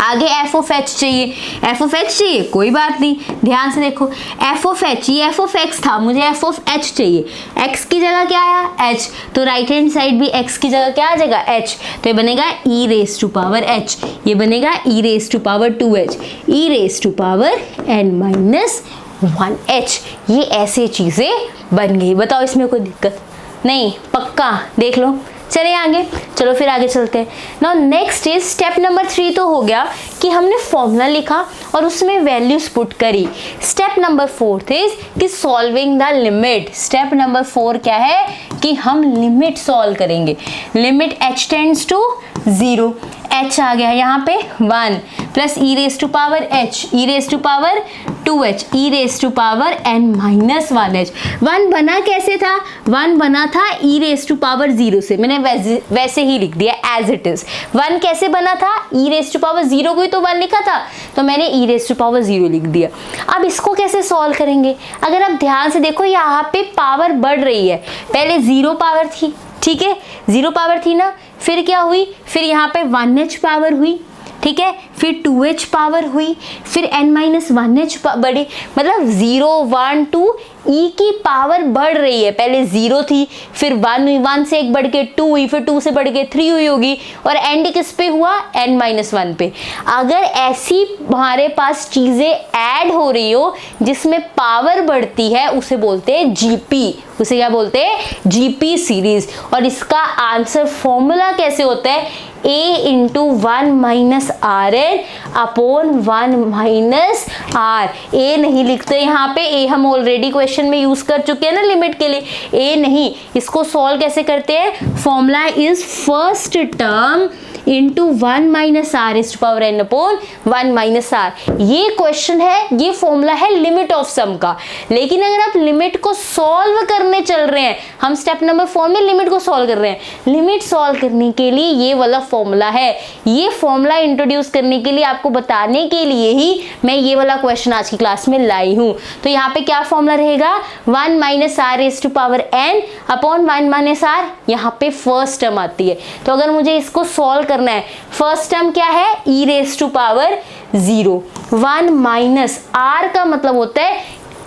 आगे f ऑफ h चाहिए, f ऑफ h चाहिए, कोई बात नहीं, ध्यान से देखो f ऑफ h, ये f ऑफ x था, मुझे f ऑफ h चाहिए, x की जगह क्या आया h, तो राइट हैंड साइड भी x की जगह क्या आ जाएगा h, तो ये बनेगा e raise to power h, ये बनेगा e raise to power 2h, e raise to power n minus 1h। ये ऐसे चीज़ें बन गई, बताओ इसमें कोई दिक्कत नहीं, पक्का देख लो। चलिए आगे, चलो फिर आगे चलते हैं। Now next is step number 3 तो हो गया कि हमने फॉर्मूला लिखा और उसमें वैल्यूज पुट करी। स्टेप नंबर 4 इज कि solving the limit. Step number 4 क्या है कि हम लिमिट सॉल्व करेंगे। Limit h tends to 0, h आ गया यहाँ पे 1 plus e raise to power h, e raise to power 2h, e raise to power n minus 1h। 1 बना कैसे था, 1 बना था e रेज़ टू पावर 0 से, मैंने वैसे ही लिख दिया एज इट इज। 1 कैसे बना था, e रेज़ टू पावर 0 को ही तो 1 लिखा था, तो मैंने e रेज़ टू पावर 0 लिख दिया। अब इसको कैसे सॉल्व करेंगे, अगर आप ध्यान से देखो यहाँ पे पावर बढ़ रही है, पहले 0 पावर थी, ठीक है, 0 पावर थी ना, फिर क्या हुई, फिर यहाँ पे 1h पावर हुई, ठीक है, फिर 2h पावर हुई, फिर n माइनस 1h बढ़ी, मतलब 0 1 2 e की पावर बढ़ रही है। पहले 0 थी, फिर 1 हुई, 1 से एक बढ़ के 2 हुई, फिर 2 से बढ़ के 3 हुई होगी, और एंड किस पे हुआ, n माइनस 1 पे। अगर ऐसी हमारे पास चीज़ें ऐड हो रही हो जिसमें पावर बढ़ती है, उसे बोलते हैं जीपी, उसे क्या बोलते हैं, जीपी सीरीज। और इसका आंसर फॉर्मूला कैसे होता है, a into 1 minus R N upon 1 minus R. a नहीं लिखते यहाँ पे, a हम ऑलरेडी क्वेश्चन में यूज कर चुके हैं ना लिमिट के लिए, a नहीं। इसको सॉल्व कैसे करते हैं, formula is first term into 1 minus R is to power n upon 1 minus R. ये क्वेश्चन है, ये फॉर्मूला है लिमिट ऑफ सम का। लेकिन अगर आप लिमिट को सॉल्व करने चल रहे हैं, हम स्टेप नंबर 4 में लिमिट को सॉल्व कर रहे हैं, लिमिट सॉल्व करने के लिए ये वाला फॉर्मूला है। ये फॉर्मूला इंट्रोड्यूस करने के लिए, आपको बताने के लिए ही मैं ये वाला क्वेश्चन आज की क्लास में लाई हूँ। तो यहाँ पे क्या फॉर्मूला रहेगा, 1 minus R is to power n upon 1 minus R, यहाँ पे फर्स्ट टर्म आती है। तो अगर मुझे इसको सॉल्व करना है, फर्स्ट टर्म क्या है, e raise to power 0, 1 minus R का मतलब होता है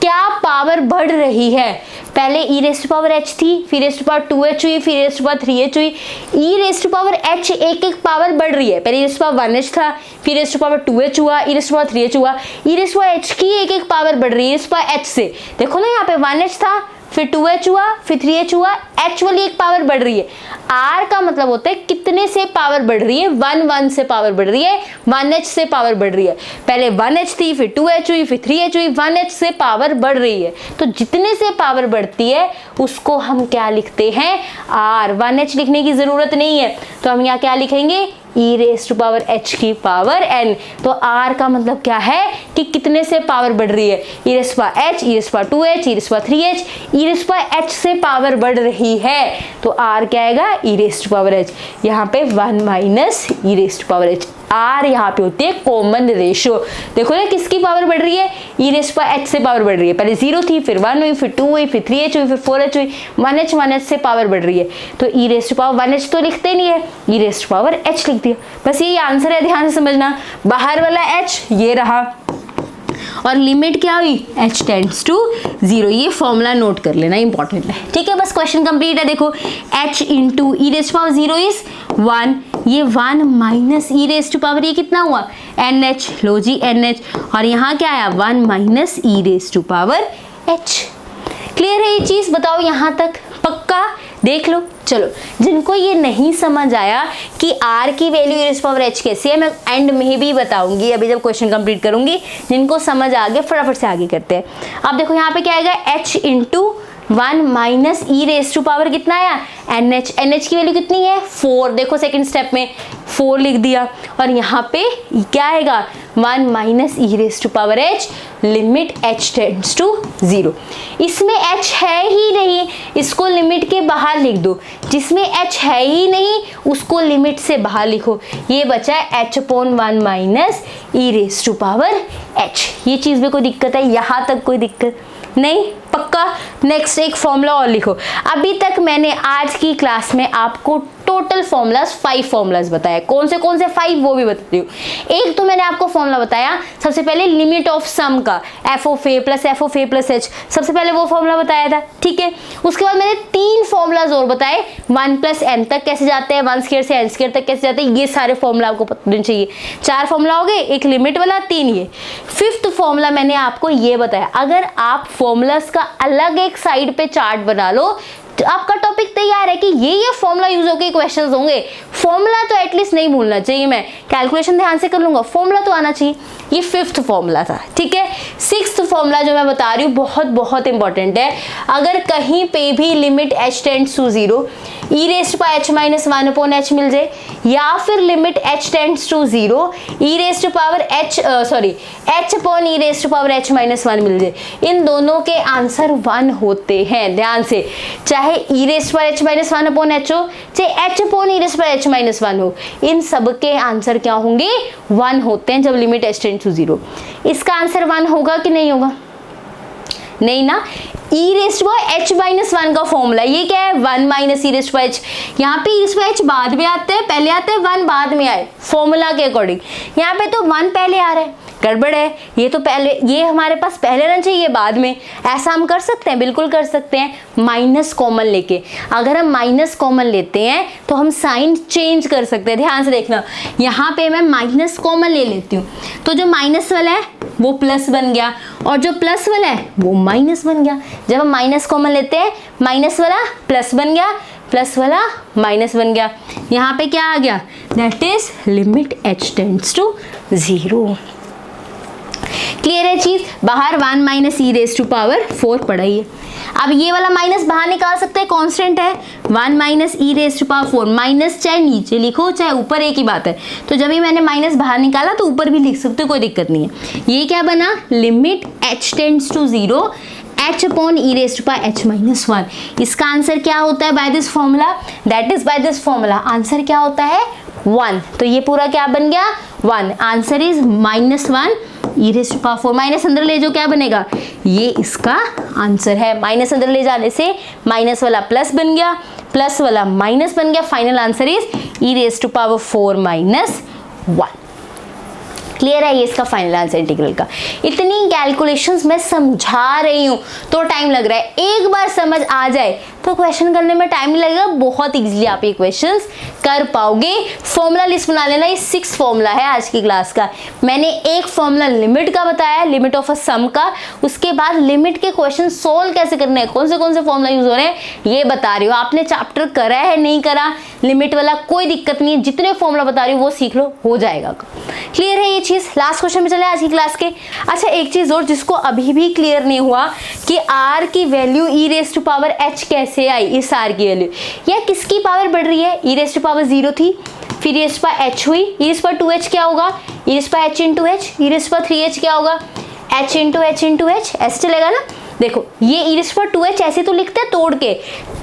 क्या पावर बढ़ रही है। पहले e raise to power h थी, फिर रेज़ टू पावर 2h हुई, फिर रेज़ टू पावर 3h हुई। e raise to power h एक एक पावर बढ़ रही है, पहले रेज़ टू पावर 1h था, फिर रेज़ टू पावर 2h हुआ, e raise to power 3h हुआ। e raise to power h की एक एक पावर बढ़ रही है, रेज़ टू पावर h से। देखो ना यहाँ पे 1h था, फिर 2h हुआ, फिर 3h हुआ, h वाली एक पावर बढ़ रही है। r का मतलब होता है कितने से पावर बढ़ रही है, 1 से पावर बढ़ रही है, 1h से पावर बढ़ रही है। पहले 1h थी, फिर 2h हुई, फिर 3h हुई, 1h से पावर बढ़ रही है। तो जितने से पावर बढ़ती है उसको हम क्या लिखते हैं, r। 1h लिखने की जरूरत नहीं है, तो हम यहाँ क्या लिखेंगे, e raise to power h की पावर n। तो r का मतलब क्या है कि कितने से पावर बढ़ रही है, e raise to power h, e raise to power 2h, e raise to power 3h, e raise to power h से पावर बढ़ रही है। तो r क्या आएगा, e raise to power h, यहाँ पे 1 minus e raise to power h। r यहाँ पे होती है कॉमन रेशियो। देखो ना किसकी पावर बढ़ रही है, e raise to power h से पावर बढ़ रही है। पहले 0 थी, फिर 1 हुई, फिर 2 हुई, फिर 3h हुई, फिर 4h हुई, 1h से पावर बढ़ रही है। तो e raise to power 1h तो लिखते नहीं है, e raise to power h लिख दिया, बस यही आंसर है। ध्यान से समझना, बाहर वाला h ये रहा, और लिमिट क्या हुई, h टेंड्स टू 0। ये फॉर्मूला नोट कर लेना, इंपॉर्टेंट है, ठीक है। बस क्वेश्चन कंप्लीट है। देखो h into E raise to power 0 is 1, ये 1 minus E raise to power, ये कितना हुआ NH, लो जी NH, और यहाँ क्या आया 1 minus E raise to power H। Clear है ये चीज, बताओ यहाँ तक पक्का, देख लो। चलो जिनको ये नहीं समझ आया कि R की value e raise to power H कैसी है, मैं एंड में भी बताऊंगी, अभी जब क्वेश्चन कंप्लीट करूंगी। जिनको समझ आ गया फटाफट से आगे करते हैं। अब देखो यहाँ पे क्या आएगा H into 1 minus E raise to power कितना आया NH, NH की वैल्यू कितनी है 4, देखो सेकंड स्टेप में 4 लिख दिया, और यहाँ पे क्या आएगा 1 minus E raise to power H, limit H tends to 0। इसमें H है ही नहीं, इसको लिमिट के बाहर लिख दो, जिसमें H है ही नहीं उसको लिमिट से बाहर लिखो, ये बचा है H/1 minus E raise to power H। ये चीज़ में कोई दिक्कत है, यहाँ तक कोई दिक्कत नहीं, पक्का। नेक्स्ट एक फॉर्मूला और लिखो। अभी तक मैंने आज की क्लास में आपको टोटल फॉर्मूलाज 5 फॉर्मूलाज बताया, कौन से 5 वो भी बताती हूँ। एक तो मैंने आपको फॉर्मूला बताया सबसे पहले लिमिट ऑफ सम का, FOA plus FOA plus H, सबसे पहले वो फॉर्मूला बताया था, ठीक है। उसके बाद मैंने 3 फॉर्मूलाज और बताए, 1 प्लस n तक कैसे जाते हैं, 1 स्क्वायर से n स्क्वायर तक कैसे जाते हैं, ये सारे फॉर्मूला आपको पता होने चाहिए। 4 फॉर्मूला हो गए, एक लिमिट वाला, 3 ये। 5th फॉर्मूला मैंने आपको ये बताया, अगर आप फॉर्मूलाज का अलग एक साइड पे चार्ट बना लो तो आपका टॉपिक तैयार है कि ये फॉर्मूला यूज होके क्वेश्चंस होंगे। फॉर्मूला तो एटलीस्ट नहीं भूलना चाहिए, मैं कैलकुलेशन ध्यान से कर लूंगा, फॉर्मूला तो आना चाहिए। ये 5th फॉर्मूला था, ठीक है। 6th फॉर्मूला जो मैं बता रही हूँ बहुत बहुत इंपॉर्टेंट है। अगर कहीं पे भी limit H tends to 0 E raise to power H minus 1 upon H मिल जाए, या फिर limit H tends to 0 E raise to power H upon E raise to power H minus 1 मिल जाए, इन दोनों के आंसर 1 होते हैं। ध्यान से, चाहे E raise to power H minus 1 upon H हो, चाहे H upon E raise to power H minus 1 हो, इन सब के आंसर क्या होंगे 1 होते हैं जब लिमिट H टेंड्स टू 0। इसका आंसर 1 होगा कि नहीं होगा, नहीं ना। E raise to power H minus 1 का फॉर्मूला ये क्या है 1 minus E raise to power H, यहाँ पे E raise to power H बाद में आते हैं, पहले आते हैं 1 बाद में आए फॉर्मूला के अकॉर्डिंग, यहाँ पे तो 1 पहले आ रहा है, गड़बड़ है। ये तो पहले, ये हमारे पास पहले रहना चाहिए बाद में, ऐसा हम कर सकते हैं, बिल्कुल कर सकते हैं, माइनस कॉमन लेके। अगर हम माइनस कॉमन लेते हैं तो हम साइन चेंज कर सकते हैं, ध्यान से देखना। यहाँ पे मैं माइनस कॉमन ले लेती हूँ तो जो माइनस वाला है वो प्लस बन गया, और जो प्लस वाला है वो माइनस बन गया। जब हम माइनस कॉमन लेते हैं माइनस वाला प्लस बन गया, प्लस वाला माइनस बन गया, यहाँ पे क्या आ गया, that is limit H tends to 0। Clear है चीज, बाहर 1 minus E raise to power 4 पड़ा ही है। अब ये वाला माइनस बाहर निकाल सकते हैं, कांस्टेंट है 1 minus E raise to power 4, minus चाहे नीचे लिखो चाहे ऊपर एक ही बात है। तो जब भी मैंने माइनस बाहर निकाला तो ऊपर भी लिख सकते हो, कोई दिक्कत नहीं है। ये क्या बना, limit H tends to 0 H upon E raise to power H minus 1। इसका आंसर क्या होता है by this formula, that is by this formula answer क्या होता है 1। तो ये पूरा क्या बन गया 1, answer is -1 E raise to power 4। Minus अंदर ले जो क्या बनेगा, ये इसका आंसर है। माइनस अंदर ले जाने से माइनस वाला प्लस बन गया, प्लस वाला माइनस बन गया, final answer is E raise to power 4 minus 1। Clear है, ये इसका फाइनल आंसर इंटीग्रल का। इतनी कैलकुलेशंस मैं समझा रही हूँ तो टाइम लग रहा है, एक बार समझ आ जाए तो क्वेश्चन करने में टाइम नहीं लगेगा, बहुत इजीली आप ये क्वेश्चंस कर पाओगे। फॉर्मूला लिस्ट बना लेना, ये 6 फॉर्मूला है आज की क्लास का। मैंने एक फॉर्मूला लिमिट का बताया, लिमिट ऑफ अ सम का, उसके बाद लिमिट के क्वेश्चन सोल्व कैसे करने हैं, कौन से फॉर्मूला यूज हो रहे हैं ये बता रही हूँ। आपने चैप्टर करा है नहीं करा लिमिट वाला कोई दिक्कत नहीं है, जितने फॉर्मूला बता रही हूँ वो सीख लो, हो जाएगा। क्लियर है ये चीज। लास्ट क्वेश्चन में चले आज की क्लास के। अच्छा एक चीज और जिसको अभी भी क्लियर नहीं हुआ कि R की value E raise to power H कैसे आई, इस R की वैल्यू या किसकी पावर बढ़ रही है, ई रेज़ टू पावर 0 थी, फिर E raise to power H हुई, E raise to power 2H क्या होगा, E raise to power H into H, E raise to power 3H क्या होगा, H into H into H, ऐसे चलेगा ना। देखो ये ई रेज़ टू पावर 2H ऐसे तो लिखते हैं तोड़ के,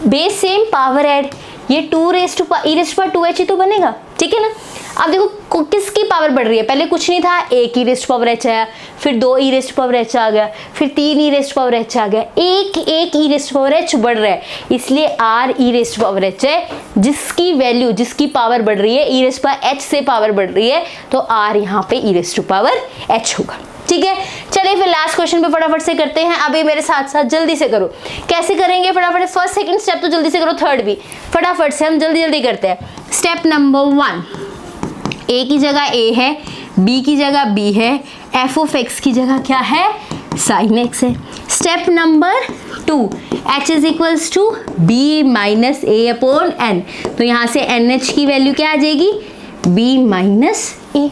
बेस सेम पावर ऐड, ये 2 raise to power E raise to power 2H ही तो बनेगा, ठीक है ना। अब देखो किसकी पावर बढ़ रही है, पहले कुछ नहीं था, 1 E raise to power H आया, फिर 2 E raise to power H आ गया, फिर 3 E raise to power H आ गया, एक E raise to power H बढ़ रहा है, इसलिए R E raise to power H है, जिसकी वैल्यू जिसकी पावर बढ़ रही है E raise to power H से पावर बढ़ रही है, तो R यहाँ पे E raise to power H होगा, ठीक है। चलिए फिर लास्ट क्वेश्चन पे फटाफट से करते हैं। अभी मेरे साथ साथ जल्दी से करो। कैसे करेंगे फटाफट? फर्स्ट सेकंड स्टेप तो जल्दी से करो, थर्ड भी फटाफट से हम जल्दी जल्दी करते हैं। स्टेप नंबर 1, ए की जगह ए है, बी की जगह बी है, एफ ऑफ एक्स की जगह क्या है? साइन एक्स है। Step number 2, H is equals to B minus A upon N, तो यहाँ से एन एच की वैल्यू क्या आ जाएगी? बी माइनस ए।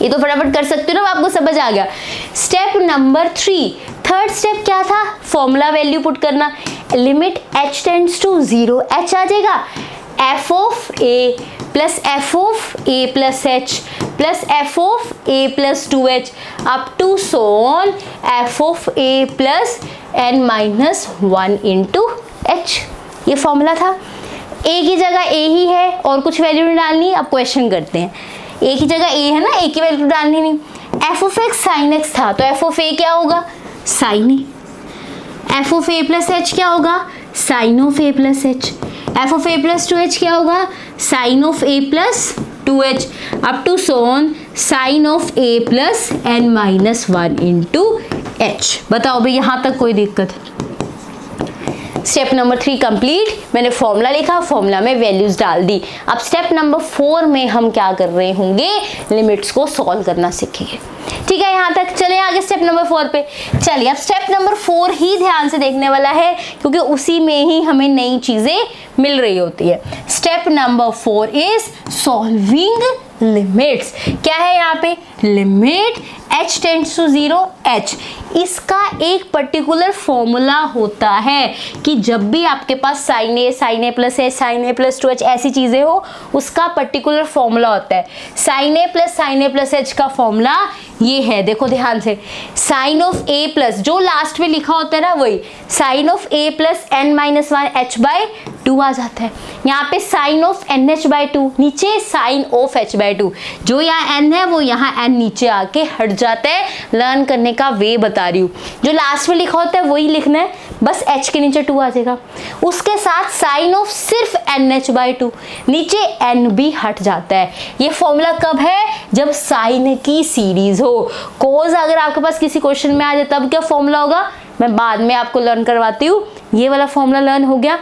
ये तो फटाफट कर सकते हो ना, आपको समझ आ गया। स्टेप नंबर 3, थर्ड स्टेप क्या था? फॉर्मूला वैल्यू पुट करना। Limit h tends to 0, h आ जाएगा f of a plus F of A plus H plus F of A plus 2h up to so on F of A plus N minus 1 into H. ये formula था। a की जगह a ही है और कुछ value नहीं डालनी। अब क्वेश्चन करते हैं। a की जगह a है ना, a की वैल्यू डालनी नहीं। F of X sine X था, तो एफ ऑफ ए क्या होगा? Sine A. F of A plus H क्या होगा? Sine of A plus H. F of A plus 2h क्या होगा? Sine of A plus 2h up to so on sine of A plus N minus 1 into H. बताओ भाई यहाँ तक कोई दिक्कत? Step number 3 complete. मैंने फॉर्मूला लिखा, फॉर्मूला में वैल्यूज डाल दी। अब स्टेप नंबर 4 में हम क्या कर रहे होंगे? लिमिट्स को सॉल्व करना सीखेंगे। ठीक है, यहाँ तक। चले आगे स्टेप नंबर 4 पे। चलिए अब स्टेप नंबर 4 ही ध्यान से देखने वाला है, क्योंकि उसी में ही हमें नई चीजें मिल रही होती है। Step number 4 is solving limits. क्या है यहाँ पे? Limit h tends to 0 h। इसका एक पर्टिकुलर फॉर्मूला होता है कि जब भी आपके पास sine A plus H, sine A plus 2h ऐसी चीजें हो, उसका पर्टिकुलर फॉर्मूला होता है। साइन ए प्लस एच का फॉर्मूला ये है, देखो ध्यान से। साइन ऑफ ए प्लस, जो लास्ट में लिखा होता है ना, वही sine of A plus N minus 1 h by 2 आ जाता है। यहाँ पे sine of N H by 2, नीचे साइन ऑफ h बाई 2। जो यहाँ n है वो यहाँ n नीचे आके हट जाता है। लर्न करने का वे बता रही हूँ। जो लास्ट में लिखा होता है वही लिखना है, बस h के नीचे 2 आ जाएगा। उसके साथ साइन ऑफ सिर्फ एन एच बाई 2, नीचे n भी हट जाता है। ये फॉर्मूला कब है? जब साइन की सीरीज हो। कोस अगर आपके पास किसी क्वेश्चन में आ जाए तब क्या फॉर्मूला होगा, मैं बाद में आपको लर्न करवाती हूँ। ये वाला फॉर्मूला लर्न हो गया,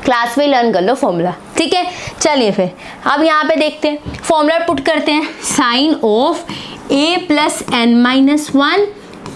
क्लास में लर्न कर लो फॉर्मूला। ठीक है, चलिए फिर अब यहाँ पे देखते हैं, फॉर्मूला पुट करते हैं। Sine of a plus N minus 1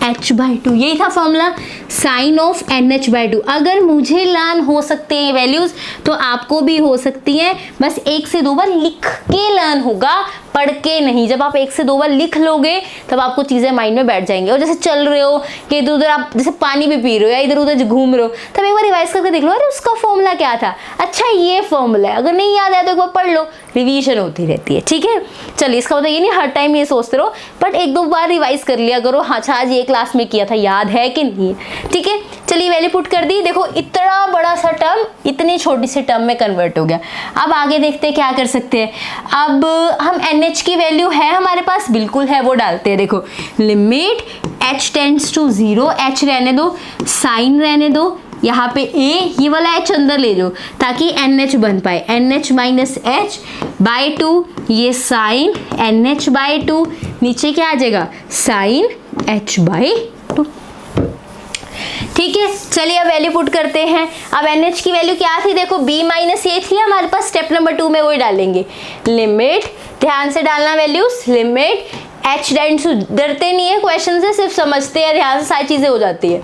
h by 2, यही था formula. Sine of N H by 2। अगर मुझे लर्न हो सकते हैं वैल्यूज, तो आपको भी हो सकती हैं। बस 1 से 2 बार लिख के लर्न होगा, पढ़ के नहीं। जब आप 1 से 2 बार लिख लोगे तब आपको चीज़ें माइंड में बैठ जाएंगी। और जैसे चल रहे हो कि इधर उधर आप जैसे पानी भी पी रहे हो या इधर उधर घूम रहे हो, तब एक बार रिवाइज करके देख लो, अरे उसका फॉर्मूला क्या था, अच्छा ये फॉर्मूला है। अगर नहीं याद आया तो एक बार पढ़ लो, रिवीजन होती रहती है। ठीक है, चलिए इसका मतलब ये नहीं हर टाइम ये सोचते रहो, बट 1-2 बार रिवाइज कर लिया करो। हाँ अच्छा, आज ये क्लास में किया था, याद है कि नहीं? ठीक है, चलिए वैल्यू पुट कर दी। देखो इतना बड़ा सा टर्म इतनी छोटी सी टर्म में कन्वर्ट हो गया। अब आगे देखते हैं क्या कर सकते हैं। अब हम NH की वैल्यू है हमारे पास, बिल्कुल है, वो डालते हैं। देखो limit h tends to 0, h रहने दो, साइन रहने दो, यहाँ पे a, ये वाला h अंदर ले लो ताकि NH बन पाए। NH माइनस h बाई 2, ये साइन NH बाई 2, नीचे क्या आ जाएगा? Sine h by 2। ठीक है, चलिए अब वैल्यू पुट करते हैं। अब NH की वैल्यू क्या थी? देखो b माइनस ए थी हमारे पास, स्टेप नंबर 2 में वही डालेंगे। लिमिट, ध्यान से डालना values. Limit h tends to, डरते नहीं है क्वेश्चन से, सिर्फ समझते हैं, ध्यान से सारी चीजें हो जाती है।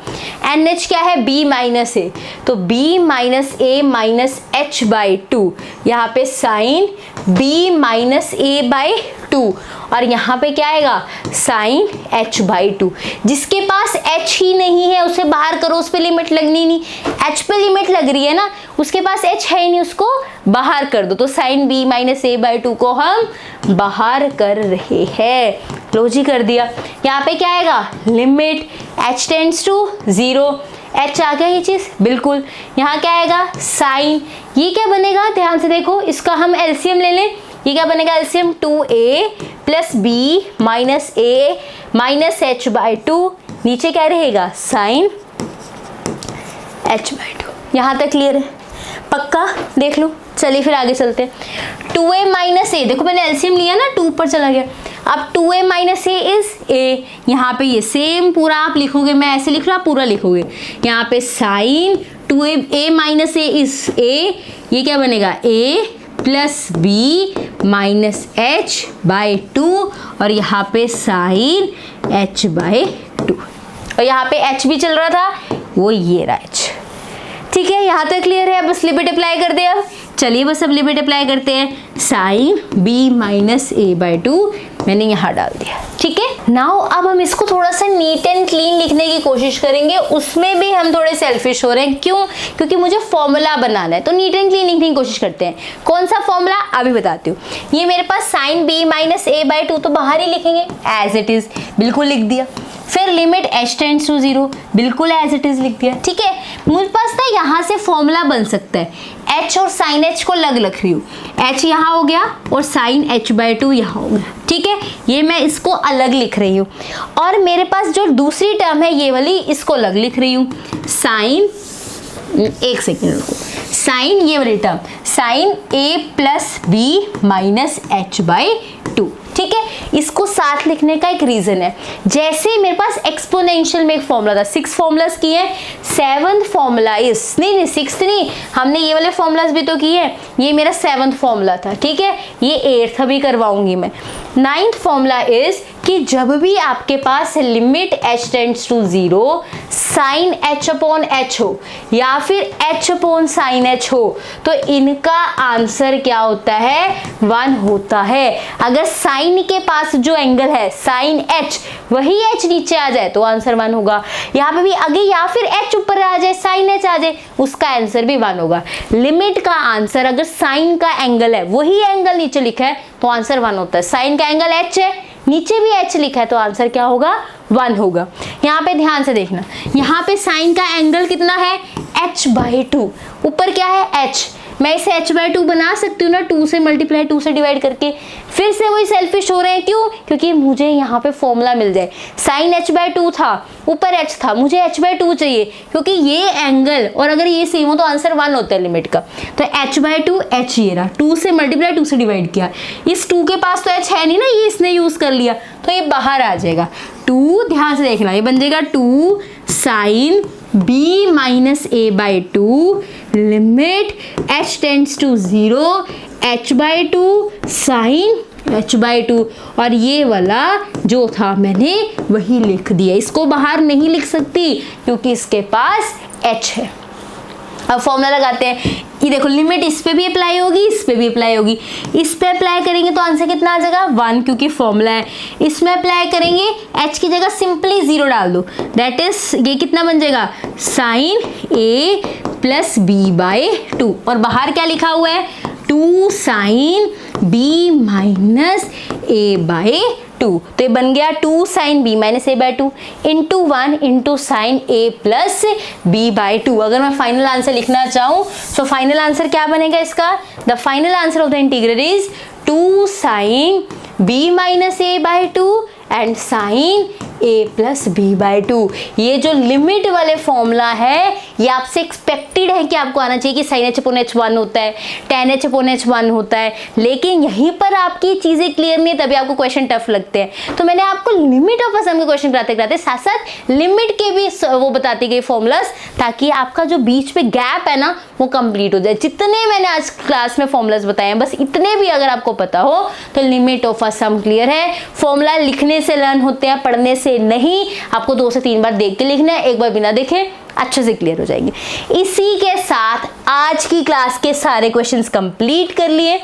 NH क्या है? b माइनस ए, तो b minus a minus h by 2, यहाँ पे sine b minus A by 2, और यहाँ पे क्या आएगा? Sine h by 2। जिसके पास h ही नहीं है उसे बाहर करो, उस पर लिमिट लगनी नहीं। h पे लिमिट लग रही है ना, उसके पास h है ही नहीं, उसको बाहर कर दो। तो sine b minus A by 2 को हम बाहर कर रहे हैं। लो जी, कर दिया। यहाँ पे क्या आएगा? Limit h tends to 0, h आ गया ये चीज, बिल्कुल। यहाँ क्या आएगा? साइन, ये क्या बनेगा? ध्यान से देखो, इसका हम एलसीएम ले लें। ये क्या बनेगा? LCM 2a plus b minus a minus h by 2, नीचे क्या रहेगा? Sine h by 2। यहाँ तक क्लियर है? पक्का? देख लो। चलिए फिर आगे चलते हैं। 2a माइनस ए, देखो मैंने एलसीएम लिया ना, 2 ऊपर चला गया। अब 2a माइनस ए इज ए, यहाँ पे ये सेम पूरा आप लिखोगे, मैं ऐसे लिख रहा हूँ, पूरा लिखोगे। यहाँ पे sine 2a minus a is a, ये क्या बनेगा a plus b minus H by 2, और यहाँ पे साइन h बाई 2, और यहाँ पे h भी चल रहा था, वो ये रहा h। ठीक है, यहाँ तक क्लियर है। बस लिमिट अप्लाई कर दे। अब चलिए बस अब लिमिट अप्लाई करते हैं। Sine b minus A by 2 मैंने यहाँ डाल दिया। ठीक है, नाउ अब हम इसको थोड़ा सा नीट एंड क्लीन लिखने की कोशिश करेंगे। उसमें भी हम थोड़े सेल्फिश हो रहे हैं, क्यों? क्योंकि मुझे फॉर्मूला बनाना है, तो नीट एंड क्लीन लिखने की कोशिश करते हैं। कौन सा फॉर्मूला अभी बताती हूँ। ये मेरे पास sine b minus A by 2 तो बाहर ही लिखेंगे एज इट इज, बिल्कुल लिख दिया। फिर लिमिट h टेंड्स टू 0, बिल्कुल एज इट इज लिख दिया। ठीक है, मुझे पास ना यहाँ से फॉर्मूला बन सकता है। h और साइन h को अलग रख रही हूँ, h यहाँ हो गया और साइन h बाई 2 यहाँ हो गया। ठीक है, ये मैं इसको अलग लिख रही हूँ। और मेरे पास जो दूसरी टर्म है ये वाली, इसको अलग लिख रही हूँ। साइन, एक सेकेंड रुको, साइन ये वाली term sine a plus b minus H by 2। ठीक है, इसको साथ लिखने का एक रीजन है। जैसे मेरे पास एक्सपोनेंशियल में एक फॉर्मूला था, 6 फॉर्मूलाज किए हैं, 7th फॉर्मूला इज, नहीं 6th नहीं, हमने ये वाले फॉर्मूलाज भी तो किए हैं, ये मेरा 7th फॉर्मूला था। ठीक है, ये 8th भी करवाऊंगी मैं। 9th फॉर्मूला इज कि जब भी आपके पास limit h tends to 0 sign h upon h हो या फिर h अपॉन साइन h हो, तो इनका आंसर क्या होता है? 1 होता है। अगर साइन के पास जो एंगल है साइन h, वही h नीचे आ जाए तो आंसर 1 होगा। यहाँ पे भी आगे या फिर h ऊपर आ जाए, साइन h आ जाए, उसका आंसर भी 1 होगा। लिमिट का आंसर अगर साइन का एंगल है, वही एंगल नीचे लिखा है तो आंसर 1 होता है। साइन का एंगल h है, नीचे भी h लिखा है तो आंसर क्या होगा? 1 होगा। यहाँ पे ध्यान से देखना, यहाँ पे साइन का एंगल कितना है? h बाई 2, ऊपर क्या है? h। मैं इसे h बाई 2 बना सकती हूँ ना, 2 से मल्टीप्लाई 2 से डिवाइड करके। फिर से वही सेल्फिश हो रहे हैं, क्यों? क्योंकि मुझे यहाँ पे फॉर्मूला मिल जाए। साइन h बाई 2 था, ऊपर h था, मुझे h बाई 2 चाहिए, क्योंकि ये एंगल और अगर ये सेम हो तो आंसर 1 होता है लिमिट का। तो h बाई 2, h ये रहा, 2 से मल्टीप्लाई 2 से डिवाइड किया। इस 2 के पास तो h है नहीं ना, ये इसने यूज कर लिया, तो ये बाहर आ जाएगा। 2, ध्यान से देखना, ये बन जाएगा 2 sine b minus A by 2 limit h tends to 0 h by 2 sine h by 2, और ये वाला जो था मैंने वही लिख दिया। इसको बाहर नहीं लिख सकती क्योंकि इसके पास h है। अब फॉर्मूला लगाते हैं। ये देखो, लिमिट इस पे भी अप्लाई होगी, इस पे भी अप्लाई होगी। इस पे अप्लाई करेंगे तो आंसर कितना आ जाएगा? 1, क्योंकि फॉर्मूला है। इसमें अप्लाई करेंगे, h की जगह सिंपली 0 डाल दो, दैट इज ये कितना बन जाएगा? Sine a plus b by 2, और बाहर क्या लिखा हुआ है? 2 sine b minus A by 2। तो ये बन गया 2 sine b minus A by 2 into 1 into sine a plus b by 2। अगर मैं फाइनल आंसर लिखना चाहूँ तो फाइनल आंसर क्या बनेगा इसका? The final answer of the integral is 2 sine b minus A by 2 and sine a plus b by 2। ये जो लिमिट वाले फॉर्मूला है ये आपसे एक्सपेक्टेड है कि आपको आना चाहिए कि साइन h अपॉन h 1 होता है, tan h अपॉन h 1 होता है, लेकिन यहीं पर आपकी चीज़ें क्लियर नहीं है, तभी आपको क्वेश्चन टफ लगते हैं। तो मैंने आपको लिमिट ऑफ सम के क्वेश्चन कराते कराते साथ साथ लिमिट के भी वो बताती गई फॉर्मूलाज, ताकि आपका जो बीच पे गैप है ना वो कंप्लीट हो जाए। जितने मैंने आज क्लास में फॉर्मूलाज बताए हैं, बस इतने भी अगर आपको पता हो तो लिमिट ऑफ सम क्लियर है। फॉर्मूला लिखने से लर्न होते हैं, पढ़ने से नहीं। आपको 2 से 3 बार देख के लिखना है, एक बार बिना देखे अच्छे से क्लियर हो जाएंगे। इसी के साथ आज की क्लास के सारे क्वेश्चंस कंप्लीट कर लिए।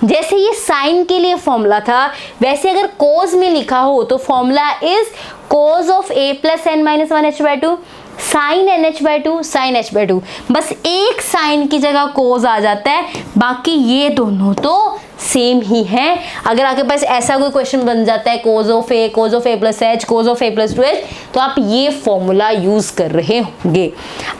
जैसे ये साइन के लिए फॉर्मूला था, वैसे अगर कोस में लिखा हो तो formula is cos of a plus n minus 1 h by 2 sine n H by 2 sine h by 2। बस एक साइन की जगह कोस आ जाता है, बाकी ये दोनों तो सेम ही है। अगर आपके पास ऐसा कोई क्वेश्चन बन जाता है कोस of a plus h, cos of a plus 2h, तो आप ये फॉर्मूला यूज कर रहे होंगे।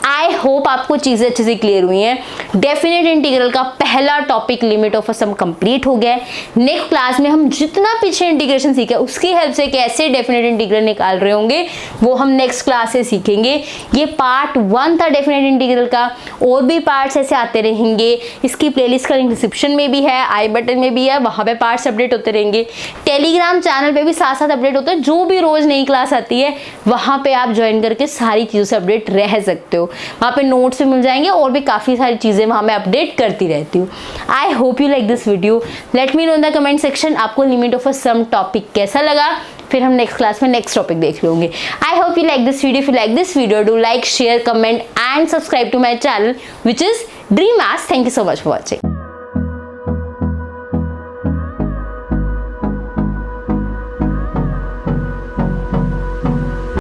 आई होप आपको चीजें अच्छे से क्लियर हुई हैं। डेफिनेट इंटीग्रल का पहला topic limit of sum complete हो गया है। नेक्स्ट क्लास में हम जितना पीछे इंटीग्रेशन सीखे उसकी हेल्प से कैसे डेफिनेट इंटीग्रल निकाल रहे होंगे वो हम नेक्स्ट क्लास से सीखेंगे। ये पार्ट 1 था डेफिनेट इंटीग्रल का, और भी पार्ट्स ऐसे आते रहेंगे। इसकी प्लेलिस्ट का लिंक डिस्क्रिप्शन में भी है, आई बटन लिंक्डइन में भी है, वहाँ पे पार्ट्स अपडेट होते रहेंगे। टेलीग्राम चैनल पे भी साथ साथ अपडेट होता है, जो भी रोज नई क्लास आती है वहाँ पे आप ज्वाइन करके सारी चीज़ों से अपडेट रह सकते हो। वहाँ पे नोट्स भी मिल जाएंगे और भी काफ़ी सारी चीज़ें वहाँ मैं अपडेट करती रहती हूँ। I hope you like this video. Let me know in the comment section आपको limit of a sum topic कैसा लगा। फिर हम नेक्स्ट क्लास में नेक्स्ट टॉपिक देख लेंगे। I hope you like this video. If you like this video, do like, share, comment and subscribe to my channel which is dream maths. Thank you so much for watching.